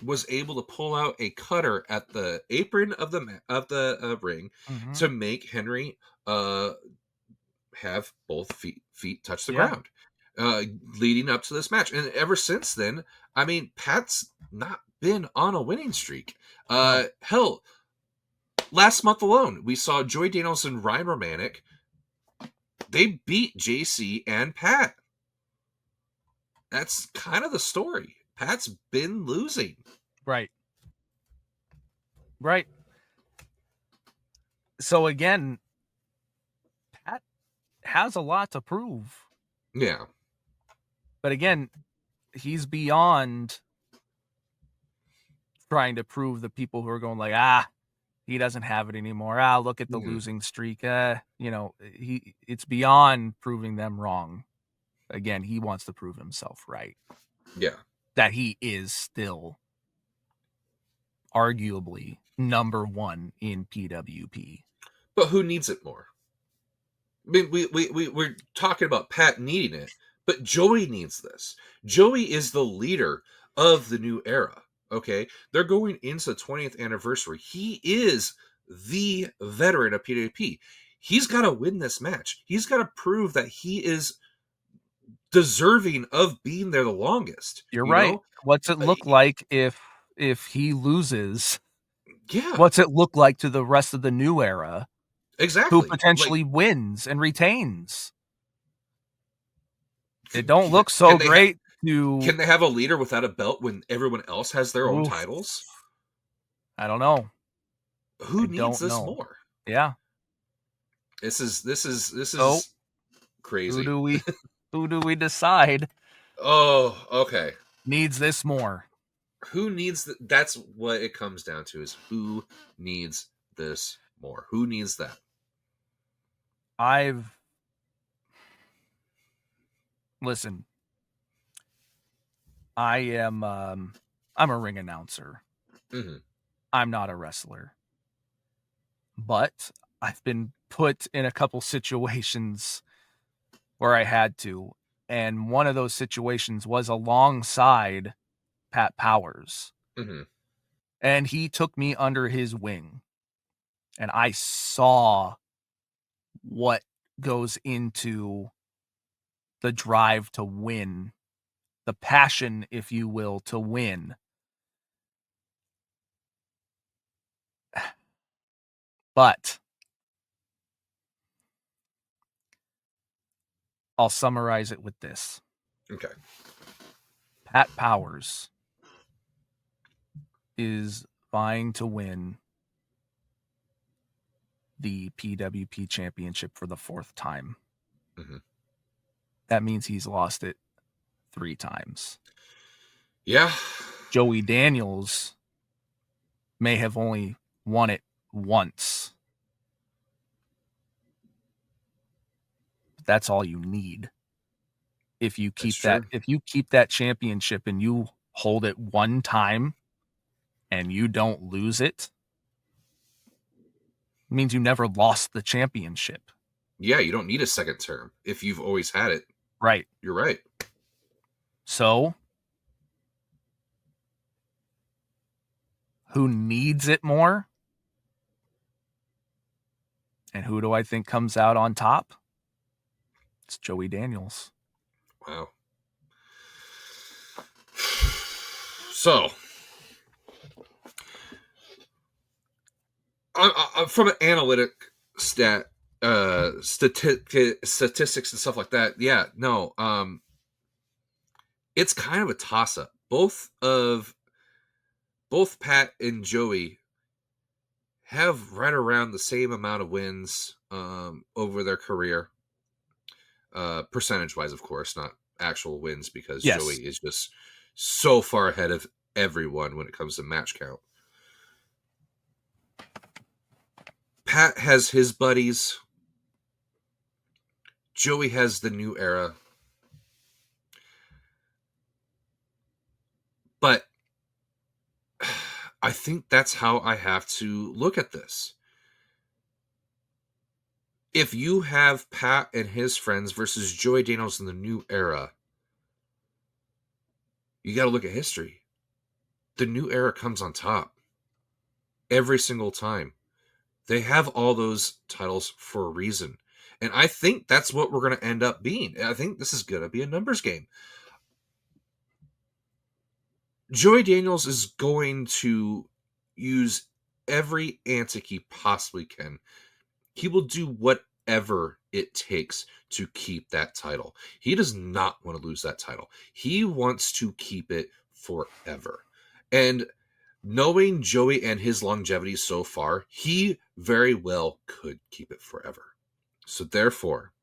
was able to pull out a cutter at the apron of the ring mhm, to make Henry uh, have both feet touch the yeah, ground, uh, leading up to this match. And ever since then, I mean, Pat's not been on a winning streak. no, Hell, last month alone, we saw Joy Daniels and Ryan Romanek. They beat JC and Pat. That's kind of the story. Pat's been losing. right, right. So again, Pat has a lot to prove, Yeah. but again, he's beyond trying to prove the people who are going like, he doesn't have it anymore. Look at the Mhm. losing streak. It's beyond proving them wrong. Again, he wants to prove himself right. Yeah. That he is still arguably number one in PWP. But who needs it more? I mean, we're talking about Pat needing it, but Joey needs this. Joey is the leader of the new era. Okay, they're going into the 20th anniversary. He is the veteran of PWP. He's got to win this match. He's got to prove that he is deserving of being there the longest. You're You right. know, What's it Uh, look like if he loses? yeah, What's it look like to the rest of the new era who exactly. Like, potentially wins and retains? It don't can, look so can they have great to can they have a leader without a belt when everyone else has their own oof, titles? I don't know. I Who needs don't this know. more? Yeah. This So is who crazy. do we who do we decide Oh, okay. needs this more? Who needs that's what it comes down to, is who needs this more? Who needs that? I've listen, I'm a ring announcer. Hmm. I'm not a wrestler. But I've been put in a couple situations where I had to. And one of those situations was alongside Pat Powers. Hmm. And he took me under his wing. And I saw what goes into the drive to win, the passion, if you will, to win. But I'll summarize it with this. Okay. Pat Powers is vying to win the PWP championship for the 4th time. Hmm. That means he's lost it 3 times. Yeah. Joey Daniels may have only won it once. But that's all you need. If you That's keep true. that championship and you hold it one time and you don't lose it, it means you never lost the championship. Yeah, you don't need a second term if you've always had it. Right. You're right. So, who needs it more? And who do I think comes out on top? It's Joey Daniels. Wow. So, from an analytic statistics and stuff like that, yeah, no, it's kind of a toss up. Both Pat and Joey have right around the same amount of wins over their career, percentage wise, of course, not actual wins, because Joey Yes. is just so far ahead of everyone when it comes to match count. Pat has his buddies. Joey has the new era. But I think that's how I have to look at this. If you have Pat and his friends versus Joey Daniels in the new era, you got to look at history. The new era comes on top every single time. They have all those titles for a reason. And I think that's what we're going to end up being. I think this is going to be a numbers game. Joey Daniels is going to use every antic he possibly can. He will do whatever it takes to keep that title. He does not want to lose that title. He wants to keep it forever. And knowing Joey and his longevity so far, he very well could keep it forever. So therefore,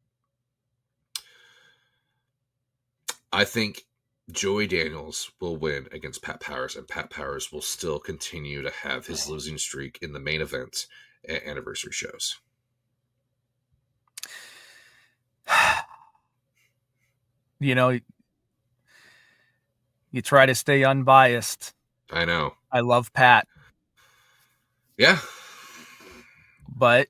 I think Joey Daniels will win against Pat Powers, and Pat Powers will still continue to have his losing streak in the main event and anniversary shows. You know, you try to stay unbiased. I know. I love Pat, Yeah. but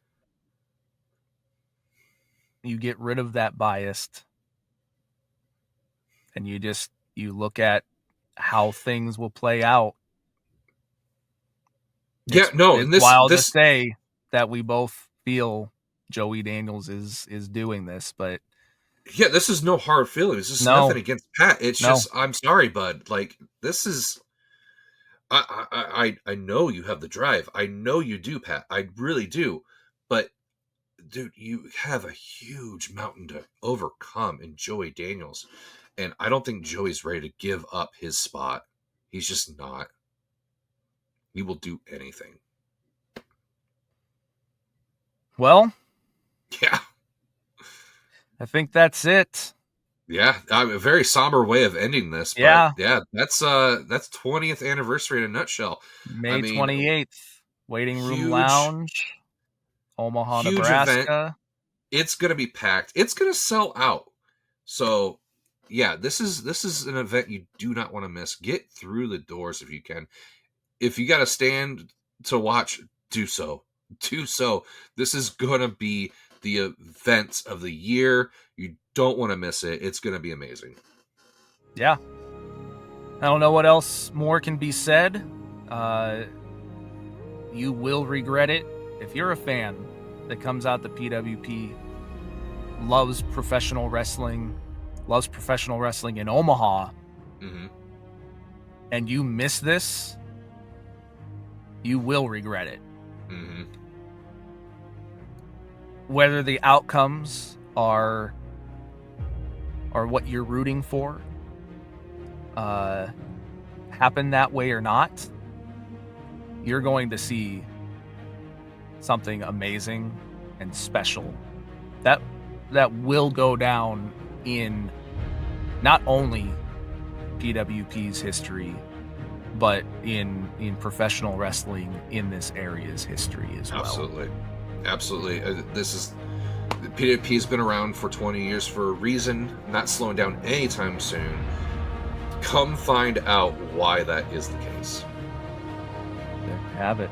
you get rid of that bias and you look at how things will play out. Yeah, no, It's and wild to this say that we both feel Joey Daniels is doing this, but yeah, this is no hard feelings. This is no, nothing against Pat. It's no. just I'm sorry, bud. Like this is I know you have the drive. I know you do, Pat. I really do. But dude, you have a huge mountain to overcome in Joey Daniels. And I don't think Joey's ready to give up his spot. He's just not. He will do anything. Well, Yeah. I think that's it. Yeah. A very somber way of ending this, but Yeah, yeah, that's 20th anniversary in a nutshell. I May mean, 28th, Waiting Room huge, Lounge, Omaha, huge event. Nebraska. It's going to be packed. It's going to sell out. So yeah, this is an event you do not want to miss. Get through the doors if you can. If you got to stand to watch, do so. Do so. This is gonna be the event of the year. You don't want to miss it. It's gonna be amazing. Yeah. I don't know what else more can be said. You will regret it. If you're a fan that comes out to PWP, loves professional wrestling in Omaha, Mm-hmm. and you miss this, you will regret it. Mm-hmm. Whether the outcomes are what you're rooting for happen that way or not, you're going to see something amazing and special that will go down in not only PWP's history, but in professional wrestling in this area's history as well. Absolutely. PWP has been around for 20 years for a reason, not slowing down anytime soon. Come find out why that is the case. There you have it.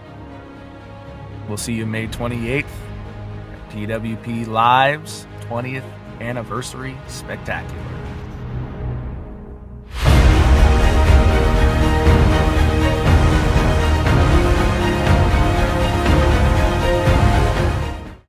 We'll see you May 28th at PWP Live's 20th Anniversary Spectacular.